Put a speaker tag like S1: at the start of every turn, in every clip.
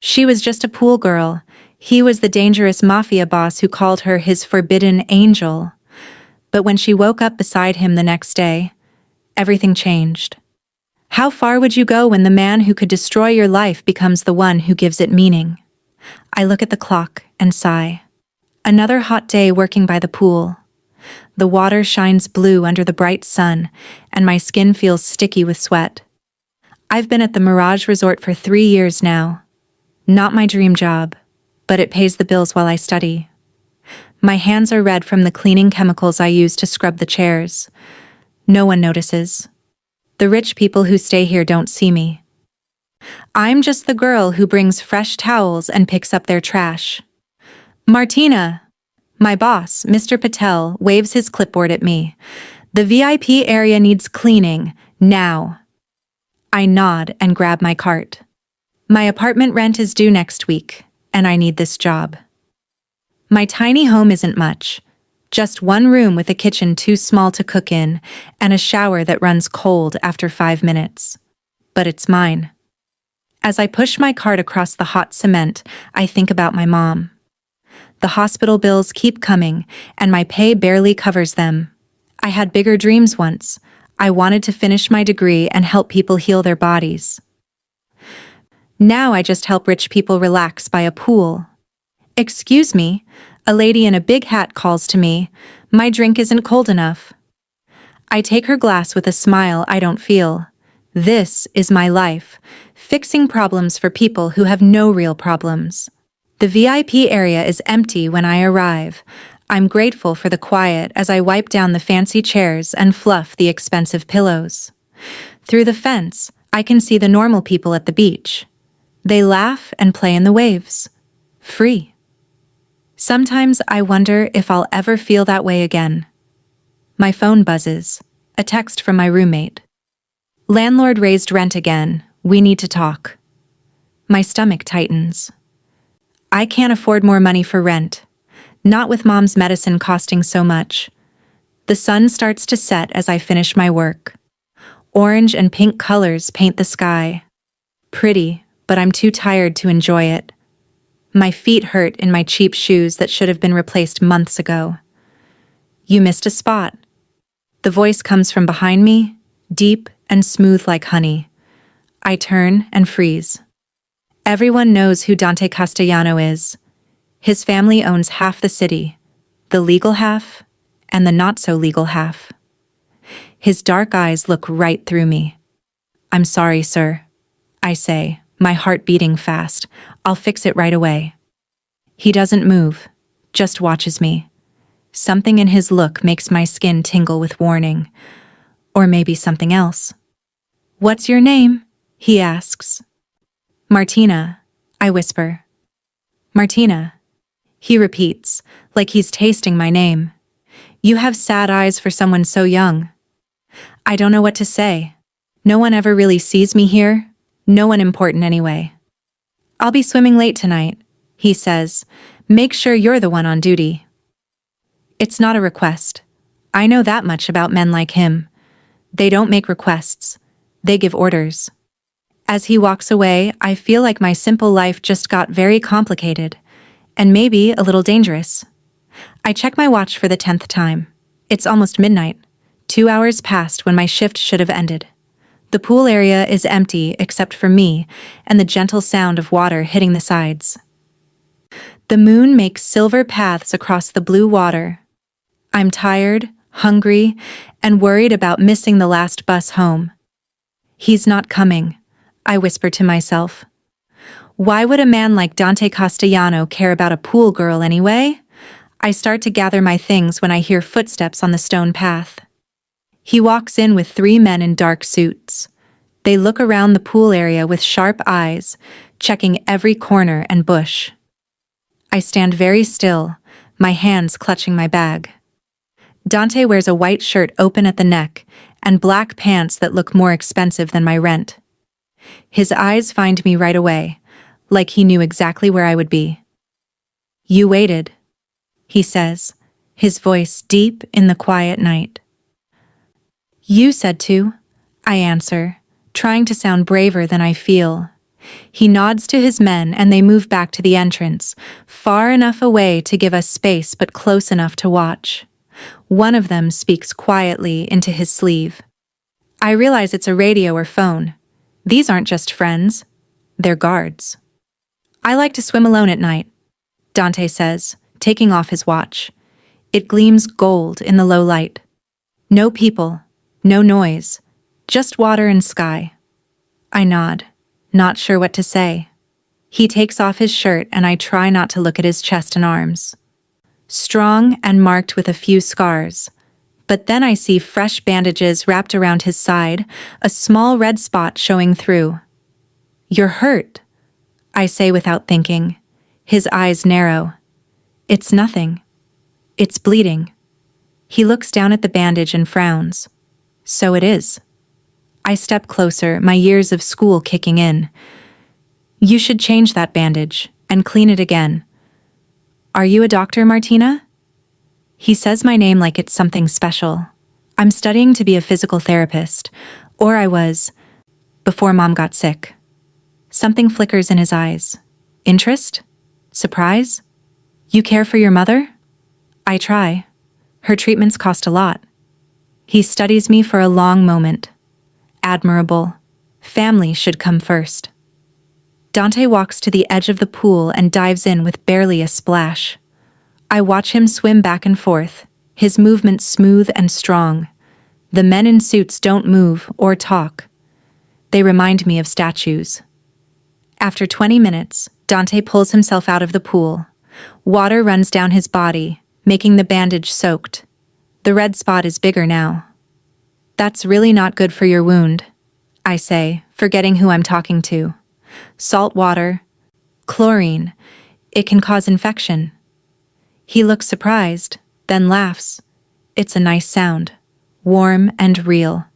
S1: She was just a pool girl. He was the dangerous mafia boss who called her his forbidden angel. But when she woke up beside him the next day, everything changed. How far would you go when the man who could destroy your life becomes the one who gives it meaning? I look at the clock and sigh. Another hot day working by the pool. The water shines blue under the bright sun, and my skin feels sticky with sweat. I've been at the Mirage Resort for 3 years now. Not my dream job, but it pays the bills while I study. My hands are red from the cleaning chemicals I use to scrub the chairs. No one notices. The rich people who stay here don't see me. I'm just the girl who brings fresh towels and picks up their trash. Martina! My boss, Mr. Patel, waves his clipboard at me. The VIP area needs cleaning, now. I nod and grab my cart. My apartment rent is due next week, and I need this job. My tiny home isn't much. Just one room with a kitchen too small to cook in, and a shower that runs cold after 5 minutes. But it's mine. As I push my cart across the hot cement, I think about my mom. The hospital bills keep coming, and my pay barely covers them. I had bigger dreams once. I wanted to finish my degree and help people heal their bodies. Now I just help rich people relax by a pool. Excuse me, a lady in a big hat calls to me. My drink isn't cold enough. I take her glass with a smile I don't feel. This is my life, fixing problems for people who have no real problems. The VIP area is empty when I arrive. I'm grateful for the quiet as I wipe down the fancy chairs and fluff the expensive pillows. Through the fence, I can see the normal people at the beach. They laugh and play in the waves. Free. Sometimes I wonder if I'll ever feel that way again. My phone buzzes. A text from my roommate. Landlord raised rent again. We need to talk. My stomach tightens. I can't afford more money for rent. Not with Mom's medicine costing so much. The sun starts to set as I finish my work. Orange and pink colors paint the sky. Pretty, but I'm too tired to enjoy it. My feet hurt in my cheap shoes that should have been replaced months ago. You missed a spot. The voice comes from behind me, deep and smooth like honey. I turn and freeze. Everyone knows who Dante Castellano is. His family owns half the city, the legal half and the not-so-legal half. His dark eyes look right through me. I'm sorry, sir, I say, my heart beating fast. I'll fix it right away. He doesn't move, just watches me. Something in his look makes my skin tingle with warning. Or maybe something else. What's your name? He asks. Martina, I whisper. Martina. He repeats, like he's tasting my name. You have sad eyes for someone so young. I don't know what to say. No one ever really sees me here. No one important anyway. I'll be swimming late tonight, he says. Make sure you're the one on duty. It's not a request. I know that much about men like him. They don't make requests. They give orders. As he walks away, I feel like my simple life just got very complicated, and maybe a little dangerous. I check my watch for the 10th time. It's almost midnight. 2 hours passed when my shift should have ended. The pool area is empty except for me and the gentle sound of water hitting the sides. The moon makes silver paths across the blue water. I'm tired, hungry, and worried about missing the last bus home. He's not coming, I whisper to myself. Why would a man like Dante Castellano care about a pool girl anyway? I start to gather my things when I hear footsteps on the stone path. He walks in with 3 men in dark suits. They look around the pool area with sharp eyes, checking every corner and bush. I stand very still, my hands clutching my bag. Dante wears a white shirt open at the neck and black pants that look more expensive than my rent. His eyes find me right away, like he knew exactly where I would be. You waited, he says, his voice deep in the quiet night. You said to, I answer, trying to sound braver than I feel. He nods to his men and they move back to the entrance, far enough away to give us space but close enough to watch. One of them speaks quietly into his sleeve. I realize it's a radio or phone. These aren't just friends. They're guards. I like to swim alone at night, Dante says, taking off his watch. It gleams gold in the low light. No people, no noise, just water and sky. I nod, not sure what to say. He takes off his shirt and I try not to look at his chest and arms. Strong and marked with a few scars. But then I see fresh bandages wrapped around his side, a small red spot showing through. You're hurt, I say without thinking. His eyes narrow. It's nothing. It's bleeding. He looks down at the bandage and frowns. So it is. I step closer, my years of school kicking in. You should change that bandage and clean it again. Are you a doctor, Martina? He says my name like it's something special. I'm studying to be a physical therapist, or I was, before Mom got sick. Something flickers in his eyes. Interest? Surprise? You care for your mother? I try. Her treatments cost a lot. He studies me for a long moment. Admirable. Family should come first. Dante walks to the edge of the pool and dives in with barely a splash. I watch him swim back and forth, his movements smooth and strong. The men in suits don't move or talk. They remind me of statues. After 20 minutes, Dante pulls himself out of the pool. Water runs down his body, making the bandage soaked. The red spot is bigger now. That's really not good for your wound, I say, forgetting who I'm talking to. Salt water, chlorine, it can cause infection. He looks surprised, then laughs. It's a nice sound, warm and real.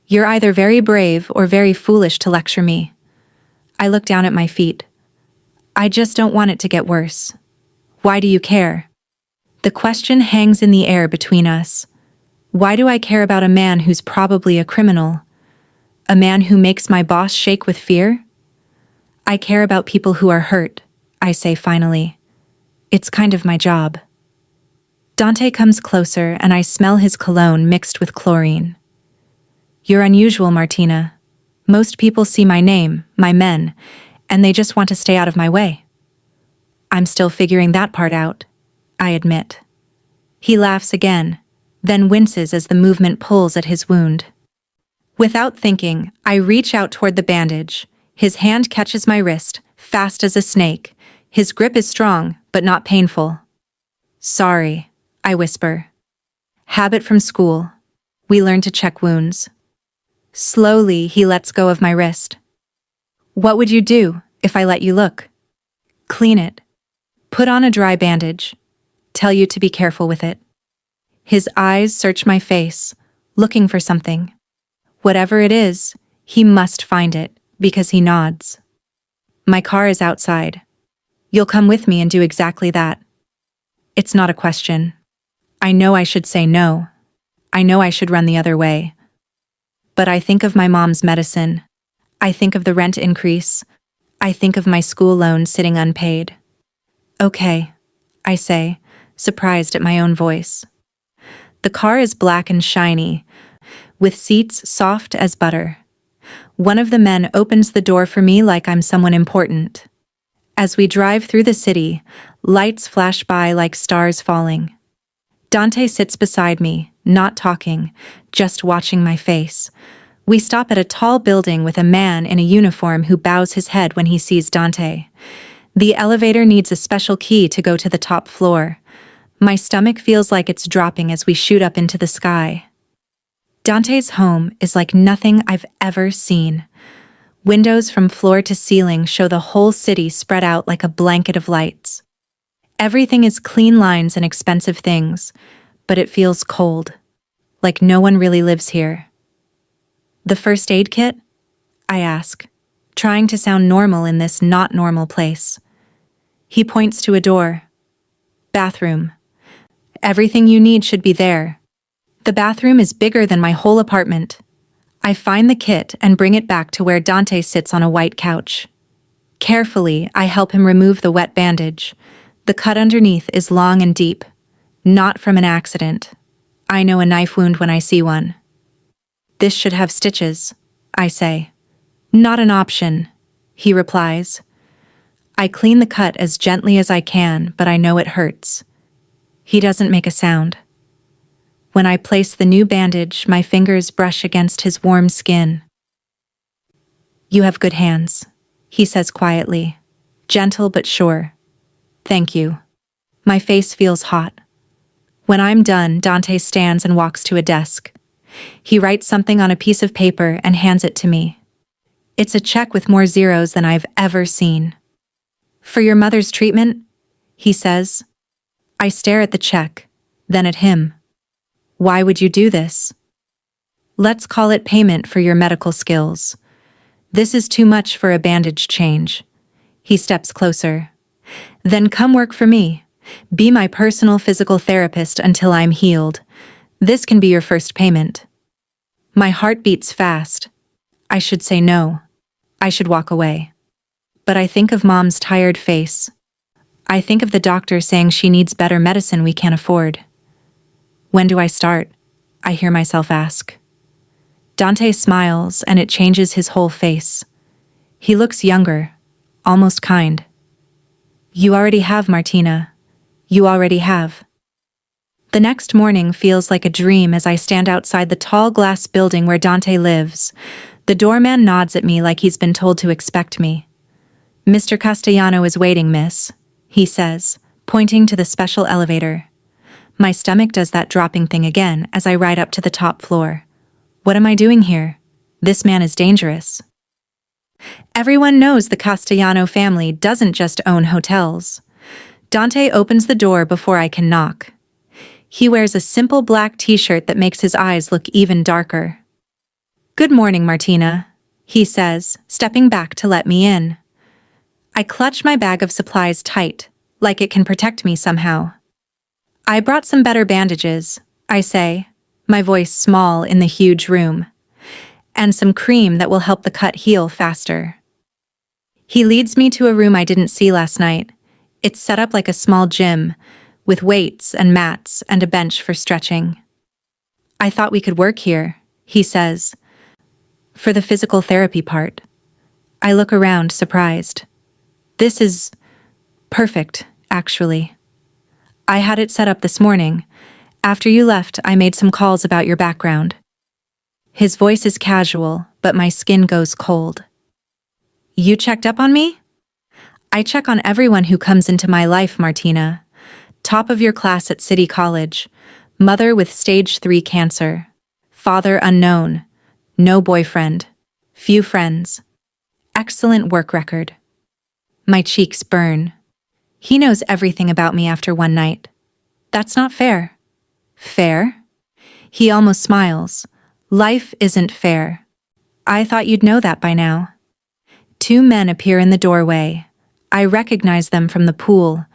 S1: You're either very brave or very foolish to lecture me. I look down at my feet. I just don't want it to get worse. Why do you care? The question hangs in the air between us. Why do I care about a man who's probably a criminal? A man who makes my boss shake with fear? I care about people who are hurt, I say finally. It's kind of my job. Dante comes closer and I smell his cologne mixed with chlorine. You're unusual, Martina. Most people see my name, my men, and they just want to stay out of my way. I'm still figuring that part out, I admit. He laughs again, then winces as the movement pulls at his wound. Without thinking, I reach out toward the bandage. His hand catches my wrist, fast as a snake. His grip is strong, but not painful. Sorry, I whisper. Habit from school. We learn to check wounds. Slowly, he lets go of my wrist. What would you do if I let you look? Clean it. Put on a dry bandage. Tell you to be careful with it. His eyes search my face, looking for something. Whatever it is, he must find it, because he nods. My car is outside. You'll come with me and do exactly that. It's not a question. I know I should say no. I know I should run the other way. But I think of my mom's medicine. I think of the rent increase. I think of my school loan sitting unpaid. Okay, I say, surprised at my own voice. The car is black and shiny, with seats soft as butter. One of the men opens the door for me like I'm someone important. As we drive through the city, lights flash by like stars falling. Dante sits beside me, not talking, just watching my face. We stop at a tall building with a man in a uniform who bows his head when he sees Dante. The elevator needs a special key to go to the top floor. My stomach feels like it's dropping as we shoot up into the sky. Dante's home is like nothing I've ever seen. Windows from floor to ceiling show the whole city spread out like a blanket of lights. Everything is clean lines and expensive things, but it feels cold, like no one really lives here. The first aid kit? I ask, trying to sound normal in this not normal place. He points to a door. Bathroom. Everything you need should be there. The bathroom is bigger than my whole apartment. I find the kit and bring it back to where Dante sits on a white couch. Carefully, I help him remove the wet bandage. The cut underneath is long and deep, not from an accident. I know a knife wound when I see one. This should have stitches, I say. Not an option, he replies. I clean the cut as gently as I can, but I know it hurts. He doesn't make a sound. When I place the new bandage, my fingers brush against his warm skin. You have good hands, he says quietly, gentle but sure. Thank you. My face feels hot. When I'm done, Dante stands and walks to a desk. He writes something on a piece of paper and hands it to me. It's a check with more zeros than I've ever seen. For your mother's treatment, he says. I stare at the check, then at him. Why would you do this? Let's call it payment for your medical skills. This is too much for a bandage change. He steps closer. Then come work for me. Be my personal physical therapist until I'm healed. This can be your first payment. My heart beats fast. I should say no. I should walk away. But I think of Mom's tired face. I think of the doctor saying she needs better medicine we can't afford. When do I start? I hear myself ask. Dante smiles, and it changes his whole face. He looks younger, almost kind. You already have, Martina. You already have. The next morning feels like a dream as I stand outside the tall glass building where Dante lives. The doorman nods at me like he's been told to expect me. Mr. Castellano is waiting, miss, he says, pointing to the special elevator. My stomach does that dropping thing again as I ride up to the top floor. What am I doing here? This man is dangerous. Everyone knows the Castellano family doesn't just own hotels. Dante opens the door before I can knock. He wears a simple black t-shirt that makes his eyes look even darker. Good morning, Martina, he says, stepping back to let me in. I clutch my bag of supplies tight, like it can protect me somehow. I brought some better bandages, I say, my voice small in the huge room, and some cream that will help the cut heal faster. He leads me to a room I didn't see last night. It's set up like a small gym, with weights and mats and a bench for stretching. I thought we could work here, he says, for the physical therapy part. I look around, surprised. This is perfect, actually. I had it set up this morning. After you left, I made some calls about your background. His voice is casual, but my skin goes cold. You checked up on me? I check on everyone who comes into my life, Martina. Top of your class at City College. Mother with stage 3 cancer. Father unknown. No boyfriend. Few friends. Excellent work record. My cheeks burn. He knows everything about me after one night. That's not fair. Fair? He almost smiles. Life isn't fair. I thought you'd know that by now. 2 men appear in the doorway. I recognize them from the pool.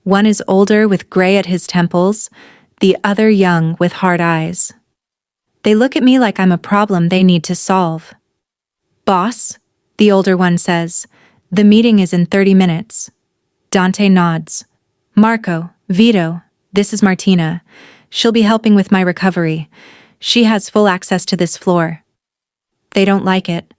S1: One is older with gray at his temples, the other young with hard eyes. They look at me like I'm a problem they need to solve. Boss, the older one says, the meeting is in 30 minutes. Dante nods. Marco, Vito, this is Martina. She'll be helping with my recovery. She has full access to this floor. They don't like it.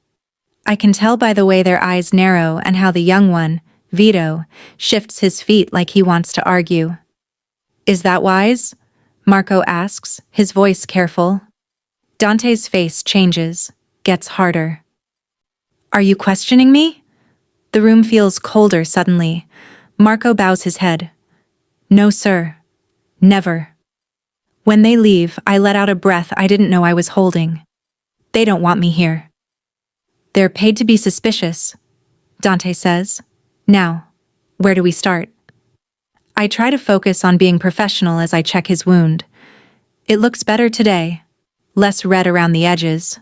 S1: I can tell by the way their eyes narrow and how the young one, Vito, shifts his feet like he wants to argue. Is that wise? Marco asks, his voice careful. Dante's face changes, gets harder. Are you questioning me? The room feels colder suddenly. Marco bows his head. No, sir. Never. When they leave, I let out a breath I didn't know I was holding. They don't want me here. They're paid to be suspicious, Dante says. Now, where do we start? I try to focus on being professional as I check his wound. It looks better today, less red around the edges.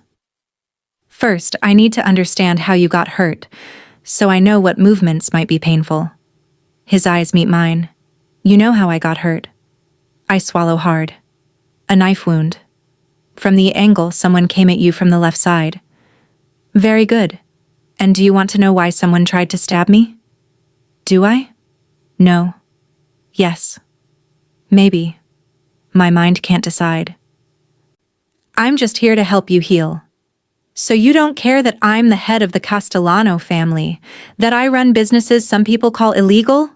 S1: First, I need to understand how you got hurt, so I know what movements might be painful. His eyes meet mine. You know how I got hurt. I swallow hard. A knife wound. From the angle someone came at you from the left side. Very good. And do you want to know why someone tried to stab me? Do I? No. Yes. Maybe. My mind can't decide. I'm just here to help you heal. So you don't care that I'm the head of the Castellano family, that I run businesses some people call illegal?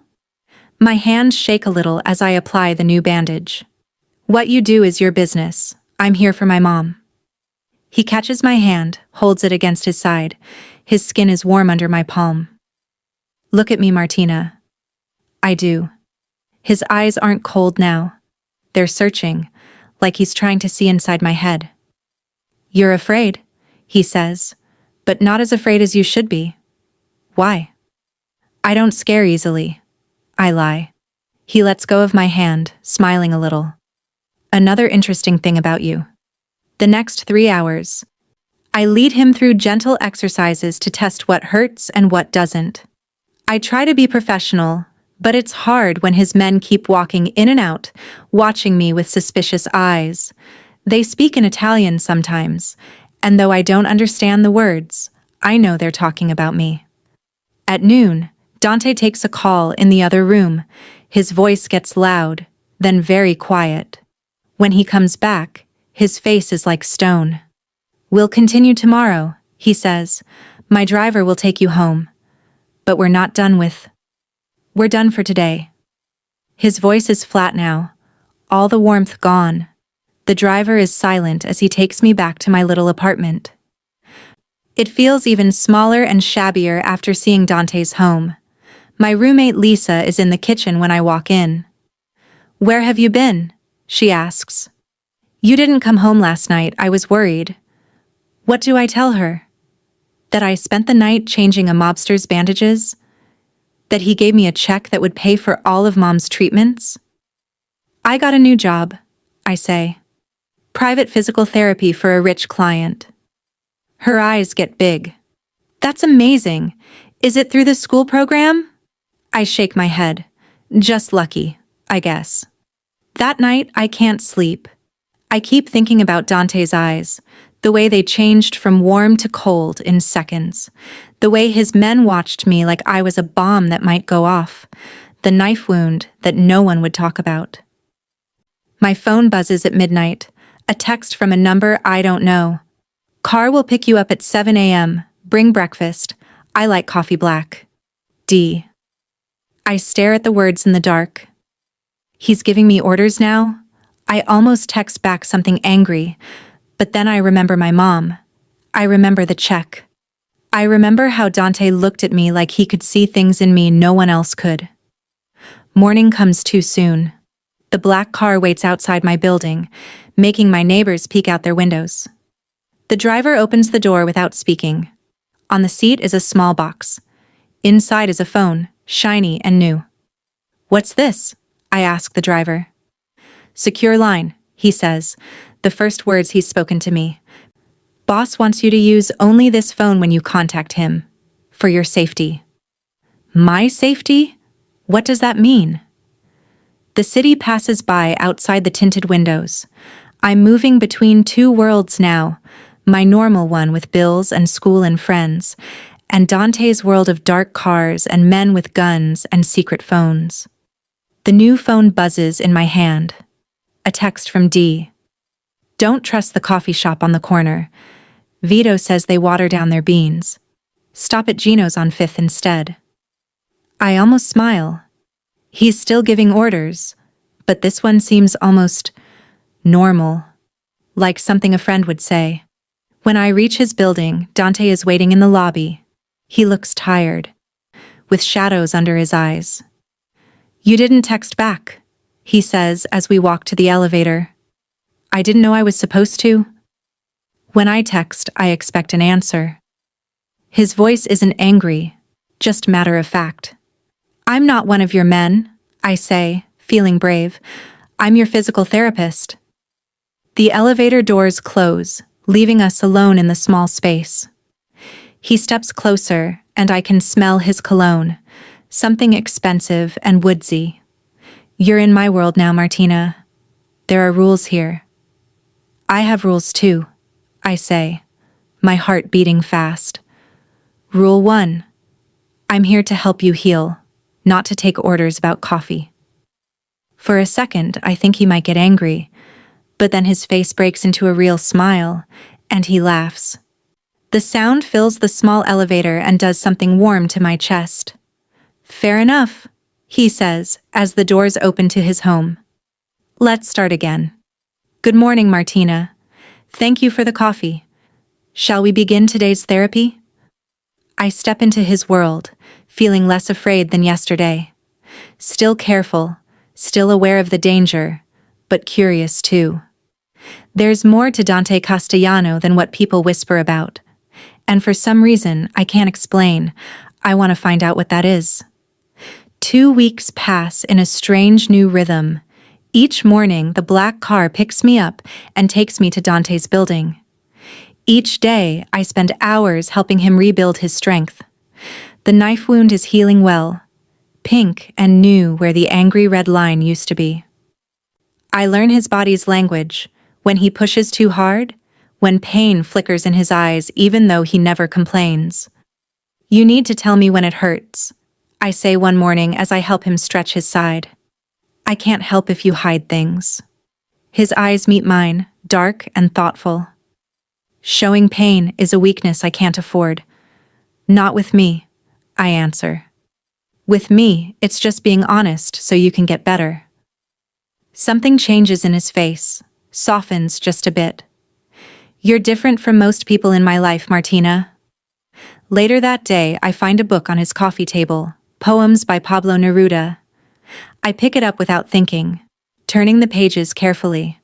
S1: My hands shake a little as I apply the new bandage. What you do is your business. I'm here for my mom. He catches my hand, holds it against his side. His skin is warm under my palm. Look at me, Martina. I do. His eyes aren't cold now. They're searching, like he's trying to see inside my head. You're afraid, he says, but not as afraid as you should be. Why? I don't scare easily. I lie. He lets go of my hand, smiling a little. Another interesting thing about you. The next 3 hours, I lead him through gentle exercises to test what hurts and what doesn't. I try to be professional, but it's hard when his men keep walking in and out, watching me with suspicious eyes. They speak in Italian sometimes, and though I don't understand the words, I know they're talking about me. At noon, Dante takes a call in the other room. His voice gets loud, then very quiet. When he comes back, his face is like stone. We'll continue tomorrow, he says. My driver will take you home. But we're not done with. We're done for today. His voice is flat now, all the warmth gone. The driver is silent as he takes me back to my little apartment. It feels even smaller and shabbier after seeing Dante's home. My roommate Lisa is in the kitchen when I walk in. Where have you been? She asks. You didn't come home last night, I was worried. What do I tell her? That I spent the night changing a mobster's bandages? That he gave me a check that would pay for all of Mom's treatments? I got a new job, I say. Private physical therapy for a rich client. Her eyes get big. That's amazing. Is it through the school program? I shake my head. Just lucky, I guess. That night, I can't sleep. I keep thinking about Dante's eyes, the way they changed from warm to cold in seconds, the way his men watched me like I was a bomb that might go off, the knife wound that no one would talk about. My phone buzzes at midnight, a text from a number I don't know. Car will pick you up at 7 a.m. Bring breakfast. I like coffee black. D. I stare at the words in the dark. He's giving me orders now? I almost text back something angry, but then I remember my mom. I remember the check. I remember how Dante looked at me like he could see things in me no one else could. Morning comes too soon. The black car waits outside my building, making my neighbors peek out their windows. The driver opens the door without speaking. On the seat is a small box. Inside is a phone, shiny and new. What's this? I ask the driver. Secure line, he says, the first words he's spoken to me. Boss wants you to use only this phone when you contact him. For your safety. My safety? What does that mean? The city passes by outside the tinted windows. I'm moving between two worlds now, my normal one with bills and school and friends, and Dante's world of dark cars and men with guns and secret phones. The new phone buzzes in my hand. A text from D. Don't trust the coffee shop on the corner. Vito says they water down their beans. Stop at Gino's on 5th instead. I almost smile. He's still giving orders, but this one seems almost normal, like something a friend would say. When I reach his building, Dante is waiting in the lobby. He looks tired, with shadows under his eyes. You didn't text back, he says as we walk to the elevator. I didn't know I was supposed to. When I text, I expect an answer. His voice isn't angry, just matter of fact. I'm not one of your men, I say, feeling brave. I'm your physical therapist. The elevator doors close, leaving us alone in the small space. He steps closer, and I can smell his cologne, something expensive and woodsy. You're in my world now, Martina. There are rules here. I have rules too, I say, my heart beating fast. Rule 1. I'm here to help you heal, not to take orders about coffee. For a second, I think he might get angry, but then his face breaks into a real smile, and he laughs. The sound fills the small elevator and does something warm to my chest. Fair enough, he says, as the doors open to his home. Let's start again. Good morning, Martina. Thank you for the coffee. Shall we begin today's therapy? I step into his world, feeling less afraid than yesterday. Still careful, still aware of the danger, but curious too. There's more to Dante Castellano than what people whisper about. And for some reason I can't explain, I want to find out what that is. 2 weeks pass in a strange new rhythm. Each morning the black car picks me up and takes me to Dante's building. Each day I spend hours helping him rebuild his strength. The knife wound is healing well, pink and new where the angry red line used to be. I learn his body's language, when he pushes too hard, when pain flickers in his eyes even though he never complains. You need to tell me when it hurts, I say one morning as I help him stretch his side. I can't help if you hide things. His eyes meet mine, dark and thoughtful. Showing pain is a weakness I can't afford. Not with me, I answer. With me, it's just being honest so you can get better. Something changes in his face, softens just a bit. You're different from most people in my life, Martina. Later that day, I find a book on his coffee table, Poems by Pablo Neruda. I pick it up without thinking, turning the pages carefully.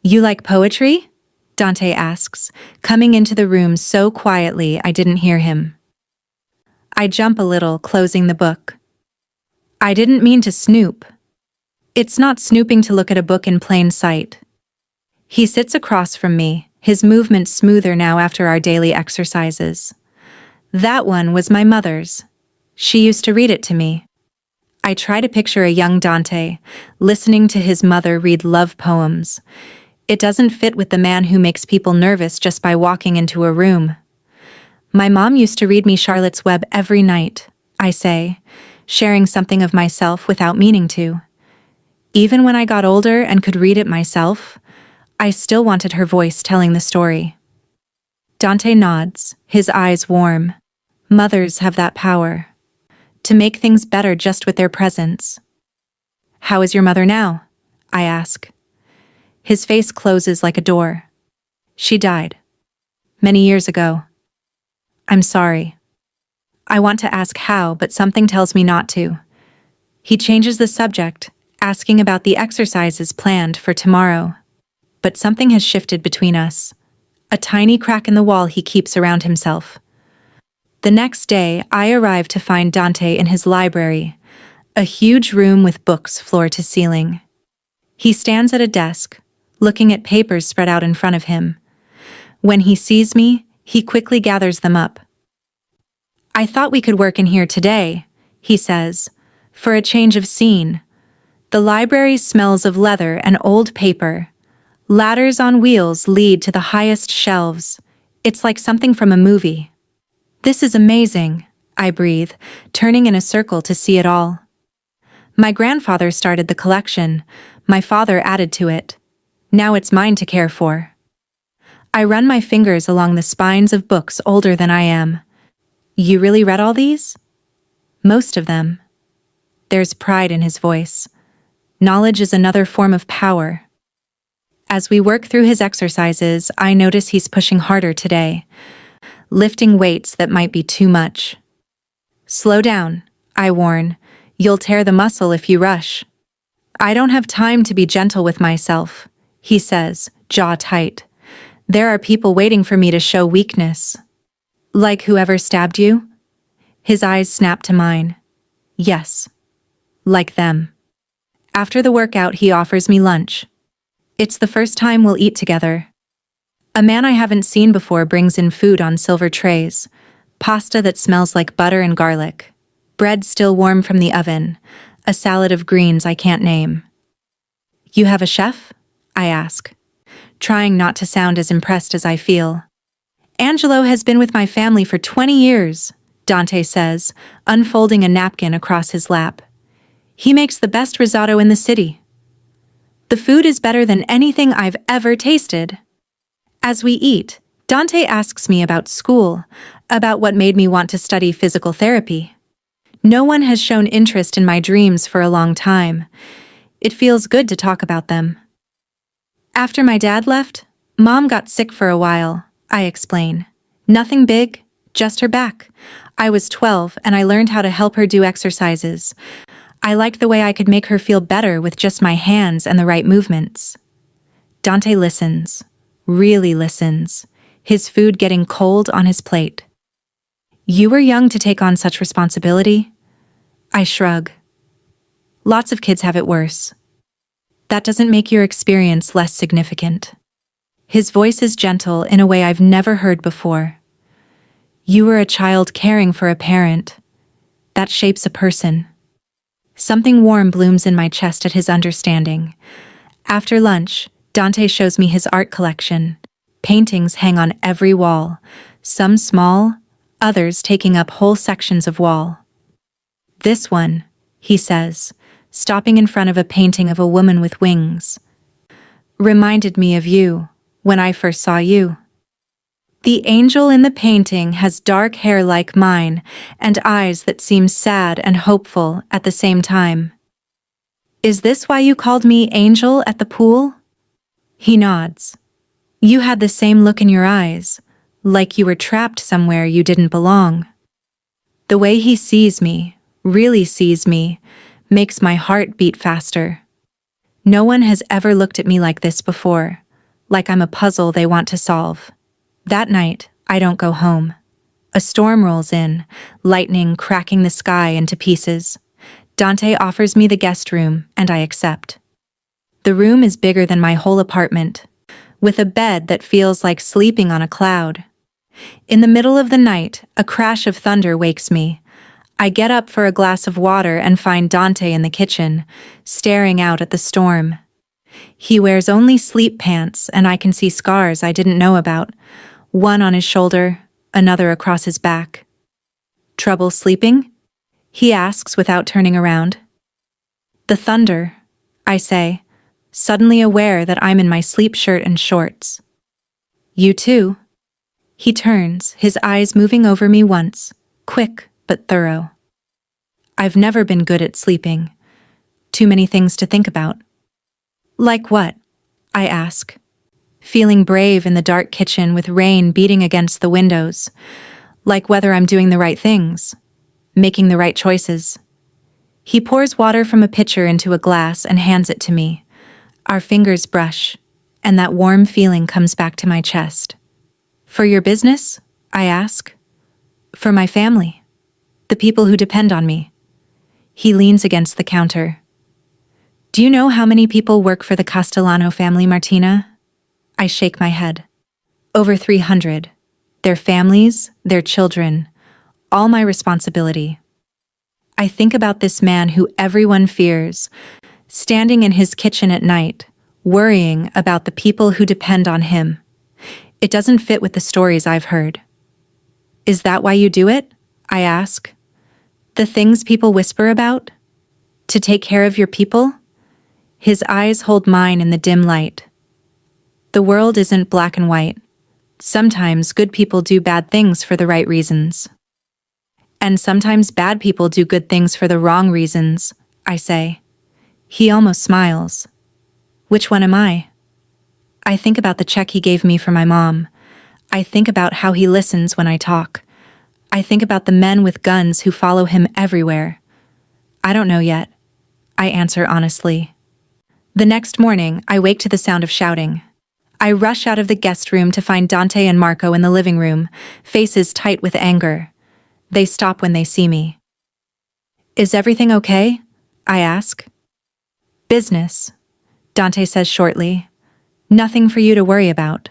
S1: You like poetry? Dante asks, coming into the room so quietly I didn't hear him. I jump a little, closing the book. I didn't mean to snoop. It's not snooping to look at a book in plain sight. He sits across from me, his movement smoother now after our daily exercises. That one was my mother's. She used to read it to me. I try to picture a young Dante, listening to his mother read love poems. It doesn't fit with the man who makes people nervous just by walking into a room. My mom used to read me Charlotte's Web every night, I say, sharing something of myself without meaning to. Even when I got older and could read it myself, I still wanted her voice telling the story. Dante nods, his eyes warm. Mothers have that power. To make things better just with their presence. How is your mother now? I ask. His face closes like a door. She died. Many years ago. I'm sorry. I want to ask how, but something tells me not to. He changes the subject, asking about the exercises planned for tomorrow. But something has shifted between us. A tiny crack in the wall he keeps around himself. The next day, I arrive to find Dante in his library, a huge room with books floor to ceiling. He stands at a desk, looking at papers spread out in front of him. When he sees me, he quickly gathers them up. I thought we could work in here today, he says, for a change of scene. The library smells of leather and old paper. Ladders on wheels lead to the highest shelves. It's like something from a movie. This is amazing, I breathe, turning in a circle to see it all. My grandfather started the collection. My father added to it. Now it's mine to care for. I run my fingers along the spines of books older than I am. You really read all these? Most of them. There's pride in his voice. Knowledge is another form of power. As we work through his exercises, I notice he's pushing harder today, lifting weights that might be too much. Slow down, I warn. You'll tear the muscle if you rush. I don't have time to be gentle with myself, he says, jaw tight. There are people waiting for me to show weakness. Like whoever stabbed you? His eyes snap to mine. Yes. Like them. After the workout, he offers me lunch. It's the first time we'll eat together. A man I haven't seen before brings in food on silver trays, pasta that smells like butter and garlic, bread still warm from the oven, a salad of greens I can't name. You have a chef? I ask, trying not to sound as impressed as I feel. Angelo has been with my family for 20 years, Dante says, unfolding a napkin across his lap. He makes the best risotto in the city. The food is better than anything I've ever tasted. As we eat, Dante asks me about school, about what made me want to study physical therapy. No one has shown interest in my dreams for a long time. It feels good to talk about them. After my dad left, Mom got sick for a while, I explain. Nothing big, just her back. I was 12 and I learned how to help her do exercises. I liked the way I could make her feel better with just my hands and the right movements. Dante listens, really listens, his food getting cold on his plate. You were young to take on such responsibility? I shrug. Lots of kids have it worse. That doesn't make your experience less significant. His voice is gentle in a way I've never heard before. You were a child caring for a parent. That shapes a person. Something warm blooms in my chest at his understanding. After lunch, Dante shows me his art collection. Paintings hang on every wall, some small, others taking up whole sections of wall. This one, he says, stopping in front of a painting of a woman with wings, reminded me of you when I first saw you. The angel in the painting has dark hair like mine and eyes that seem sad and hopeful at the same time. Is this why you called me Angel at the pool? He nods. You had the same look in your eyes, like you were trapped somewhere you didn't belong. The way he sees me, really sees me, makes my heart beat faster. No one has ever looked at me like this before, like I'm a puzzle they want to solve. That night, I don't go home. A storm rolls in, lightning cracking the sky into pieces. Dante offers me the guest room, and I accept. The room is bigger than my whole apartment, with a bed that feels like sleeping on a cloud. In the middle of the night, a crash of thunder wakes me. I get up for a glass of water and find Dante in the kitchen, staring out at the storm. He wears only sleep pants, and I can see scars I didn't know about. One on his shoulder, another across his back. Trouble sleeping? He asks without turning around. The thunder, I say, suddenly aware that I'm in my sleep shirt and shorts. You too? He turns, his eyes moving over me once, quick but thorough. I've never been good at sleeping. Too many things to think about. Like what? I ask. Feeling brave in the dark kitchen with rain beating against the windows, like whether I'm doing the right things, making the right choices. He pours water from a pitcher into a glass and hands it to me. Our fingers brush, and that warm feeling comes back to my chest. For your business? I ask. For my family. The people who depend on me. He leans against the counter. Do you know how many people work for the Castellano family, Martina? I shake my head. Over 300. Their families, their children, all my responsibility. I think about this man who everyone fears, standing in his kitchen at night, worrying about the people who depend on him. It doesn't fit with the stories I've heard. Is that why you do it? I ask. The things people whisper about? To take care of your people? His eyes hold mine in the dim light. The world isn't black and white. Sometimes good people do bad things for the right reasons. And sometimes bad people do good things for the wrong reasons, I say. He almost smiles. Which one am I? I think about the check he gave me for my mom. I think about how he listens when I talk. I think about the men with guns who follow him everywhere. I don't know yet. I answer honestly. The next morning, I wake to the sound of shouting. I rush out of the guest room to find Dante and Marco in the living room, faces tight with anger. They stop when they see me. Is everything okay? I ask. Business, Dante says shortly. Nothing for you to worry about.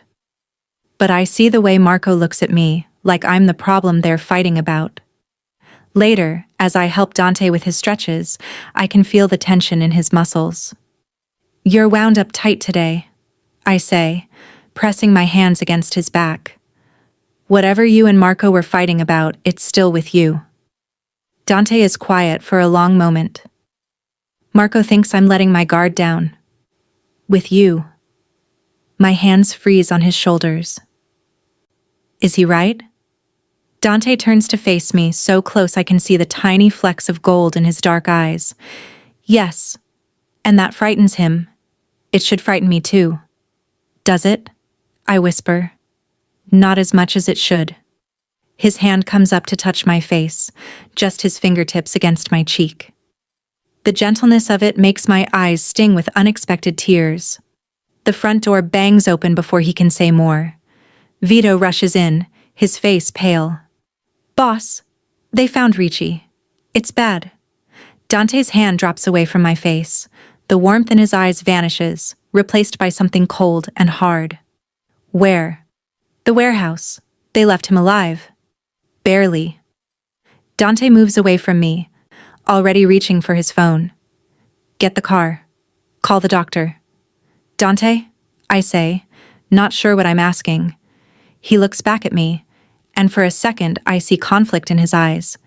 S1: But I see the way Marco looks at me, like I'm the problem they're fighting about. Later, as I help Dante with his stretches, I can feel the tension in his muscles. You're wound up tight today, I say, pressing my hands against his back. Whatever you and Marco were fighting about, it's still with you. Dante is quiet for a long moment. Marco thinks I'm letting my guard down. With you. My hands freeze on his shoulders. Is he right? Dante turns to face me, so close I can see the tiny flecks of gold in his dark eyes. Yes. And that frightens him. It should frighten me too. Does it? I whisper. Not as much as it should. His hand comes up to touch my face, just his fingertips against my cheek. The gentleness of it makes my eyes sting with unexpected tears. The front door bangs open before he can say more. Vito rushes in, his face pale. Boss, they found Ricci. It's bad. Dante's hand drops away from my face. The warmth in his eyes vanishes, replaced by something cold and hard. Where? The warehouse. They left him alive. Barely. Dante moves away from me, already reaching for his phone. Get the car. Call the doctor. Dante? I say, not sure what I'm asking. He looks back at me, and for a second I see conflict in his eyes.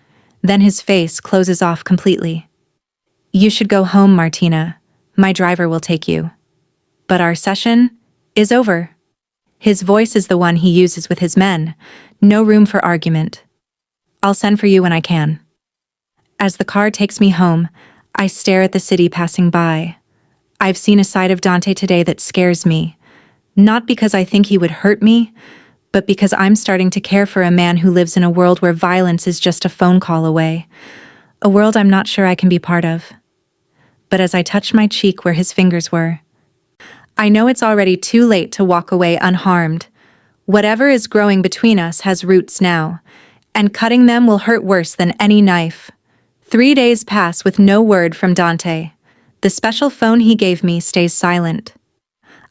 S1: Then his face closes off completely. You should go home, Martina. My driver will take you. But our session is over. His voice is the one he uses with his men. No room for argument. I'll send for you when I can. As the car takes me home, I stare at the city passing by. I've seen a side of Dante today that scares me. Not because I think he would hurt me, but because I'm starting to care for a man who lives in a world where violence is just a phone call away. A world I'm not sure I can be part of. But as I touch my cheek where his fingers were, I know it's already too late to walk away unharmed. Whatever is growing between us has roots now, and cutting them will hurt worse than any knife. 3 days pass with no word from Dante. The special phone he gave me stays silent.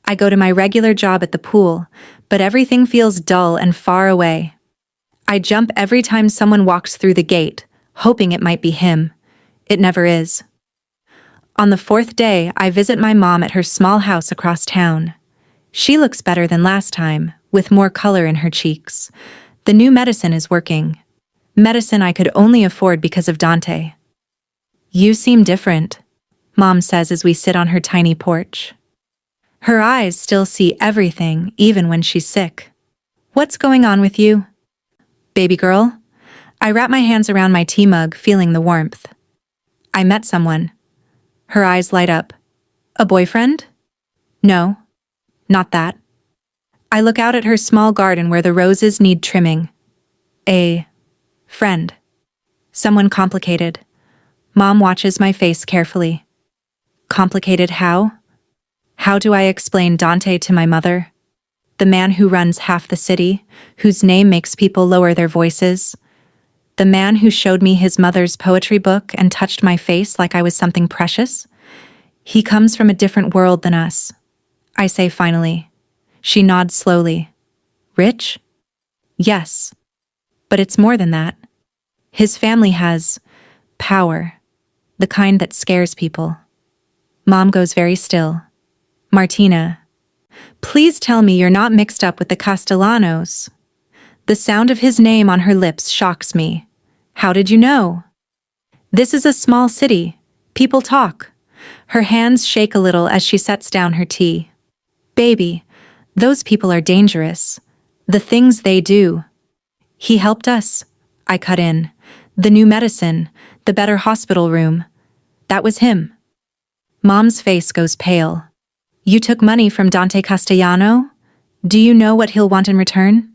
S1: I go to my regular job at the pool, but everything feels dull and far away. I jump every time someone walks through the gate, hoping it might be him. It never is. On the 4th day, I visit my mom at her small house across town. She looks better than last time, with more color in her cheeks. The new medicine is working. Medicine I could only afford because of Dante. You seem different, Mom says as we sit on her tiny porch. Her eyes still see everything, even when she's sick. What's going on with you? Baby girl? I wrap my hands around my tea mug, feeling the warmth. I met someone. Her eyes light up. A boyfriend? No, not that. I look out at her small garden where the roses need trimming. A friend. Someone complicated. Mom watches my face carefully. Complicated how? How do I explain Dante to my mother? The man who runs half the city, whose name makes people lower their voices. The man who showed me his mother's poetry book and touched my face like I was something precious. He comes from a different world than us. I say finally. She nods slowly. Rich? Yes. But it's more than that. His family has power, the kind that scares people. Mom goes very still. Martina, please tell me you're not mixed up with the Castellanos. The sound of his name on her lips shocks me. How did you know? This is a small city. People talk. Her hands shake a little as she sets down her tea. Baby, those people are dangerous. The things they do. He helped us. I cut in. The new medicine, the better hospital room. That was him. Mom's face goes pale. You took money from Dante Castellano? Do you know what he'll want in return?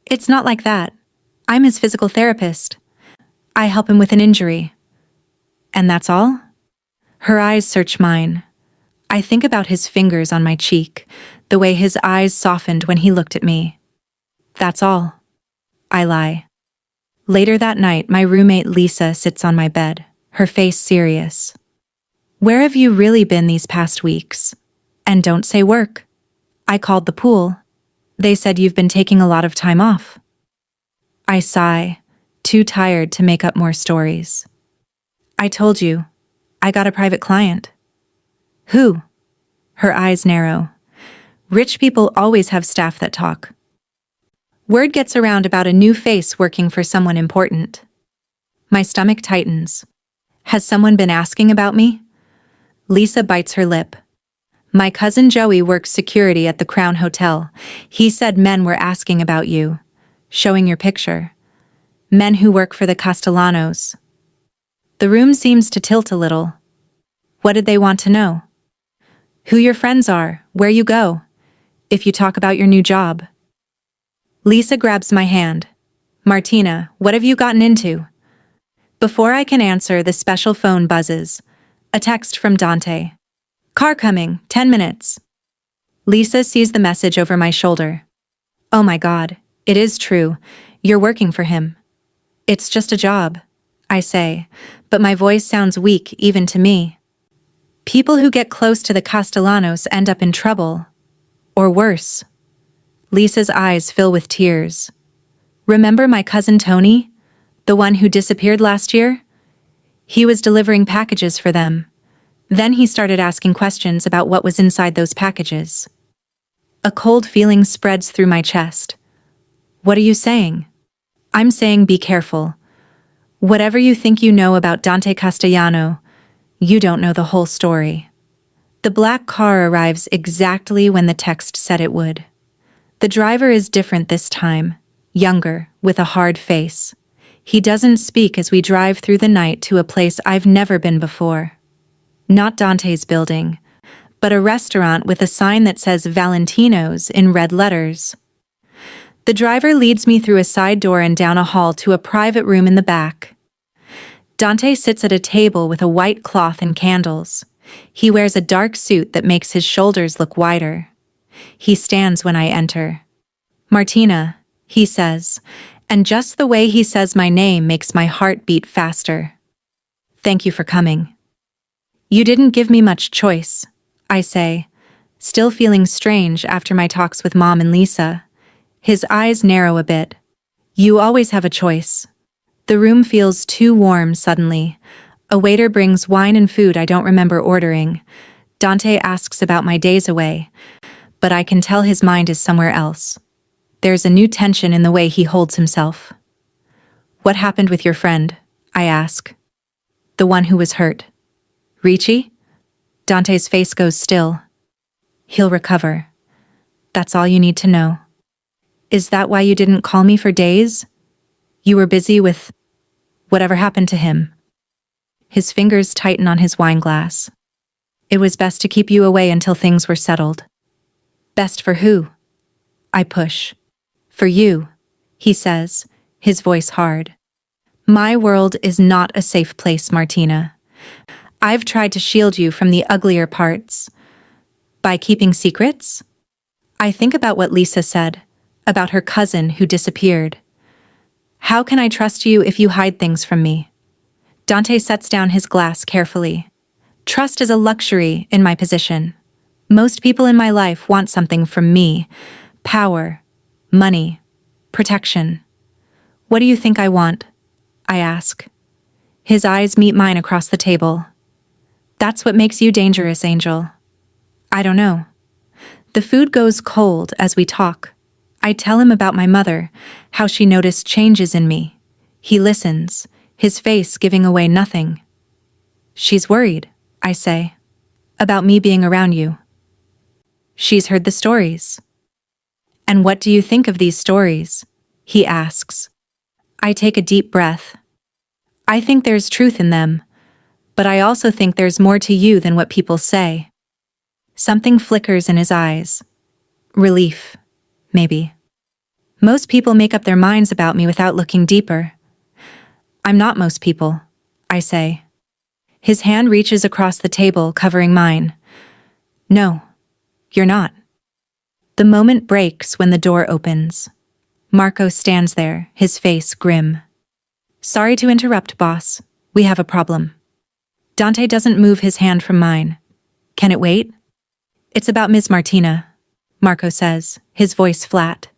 S1: It's not like that. I'm his physical therapist. I help him with an injury. And that's all? Her eyes search mine. I think about his fingers on my cheek, the way his eyes softened when he looked at me. That's all. I lie. Later that night, my roommate Lisa sits on my bed, her face serious. Where have you really been these past weeks? And don't say work. I called the pool. They said you've been taking a lot of time off. I sigh, too tired to make up more stories. I told you, I got a private client. Who? Her eyes narrow. Rich people always have staff that talk. Word gets around about a new face working for someone important. My stomach tightens. Has someone been asking about me? Lisa bites her lip. My cousin Joey works security at the Crown Hotel. He said men were asking about you. Showing your picture. Men who work for the Castellanos. The room seems to tilt a little. What did they want to know? Who your friends are, where you go. If you talk about your new job. Lisa grabs my hand. Martina, what have you gotten into? Before I can answer, the special phone buzzes. A text from Dante. Car coming, 10 minutes. Lisa sees the message over my shoulder. Oh my God, it is true. You're working for him. It's just a job, I say, but my voice sounds weak even to me. People who get close to the Castellanos end up in trouble. Or worse. Lisa's eyes fill with tears. Remember my cousin Tony? The one who disappeared last year? He was delivering packages for them. Then he started asking questions about what was inside those packages. A cold feeling spreads through my chest. What are you saying? I'm saying be careful. Whatever you think you know about Dante Castellano, you don't know the whole story. The black car arrives exactly when the text said it would. The driver is different this time, younger, with a hard face. He doesn't speak as we drive through the night to a place I've never been before. Not Dante's building, but a restaurant with a sign that says Valentino's in red letters. The driver leads me through a side door and down a hall to a private room in the back. Dante sits at a table with a white cloth and candles. He wears a dark suit that makes his shoulders look wider. He stands when I enter. Martina, he says, and just the way he says my name makes my heart beat faster. Thank you for coming. You didn't give me much choice, I say, still feeling strange after my talks with Mom and Lisa. His eyes narrow a bit. You always have a choice. The room feels too warm suddenly. A waiter brings wine and food I don't remember ordering. Dante asks about my days away, but I can tell his mind is somewhere else. There's a new tension in the way he holds himself. What happened with your friend? I ask. The one who was hurt. Ricci? Dante's face goes still. He'll recover. That's all you need to know. Is that why you didn't call me for days? You were busy with whatever happened to him. His fingers tighten on his wine glass. It was best to keep you away until things were settled. Best for who? I push. For you, he says, his voice hard. My world is not a safe place, Martina. I've tried to shield you from the uglier parts. By keeping secrets? I think about what Lisa said, about her cousin who disappeared. How can I trust you if you hide things from me? Dante sets down his glass carefully. Trust is a luxury in my position. Most people in my life want something from me. Power, money, protection. What do you think I want? I ask. His eyes meet mine across the table. That's what makes you dangerous, Angel. I don't know. The food goes cold as we talk. I tell him about my mother, how she noticed changes in me. He listens, his face giving away nothing. She's worried, I say, about me being around you. She's heard the stories. And what do you think of these stories? He asks. I take a deep breath. I think there's truth in them, but I also think there's more to you than what people say. Something flickers in his eyes. Relief, maybe. Most people make up their minds about me without looking deeper. I'm not most people, I say. His hand reaches across the table, covering mine. No, you're not. The moment breaks when the door opens. Marco stands there, his face grim. Sorry to interrupt, boss. We have a problem. Dante doesn't move his hand from mine. Can it wait? It's about Ms. Martina, Marco says, his voice flat.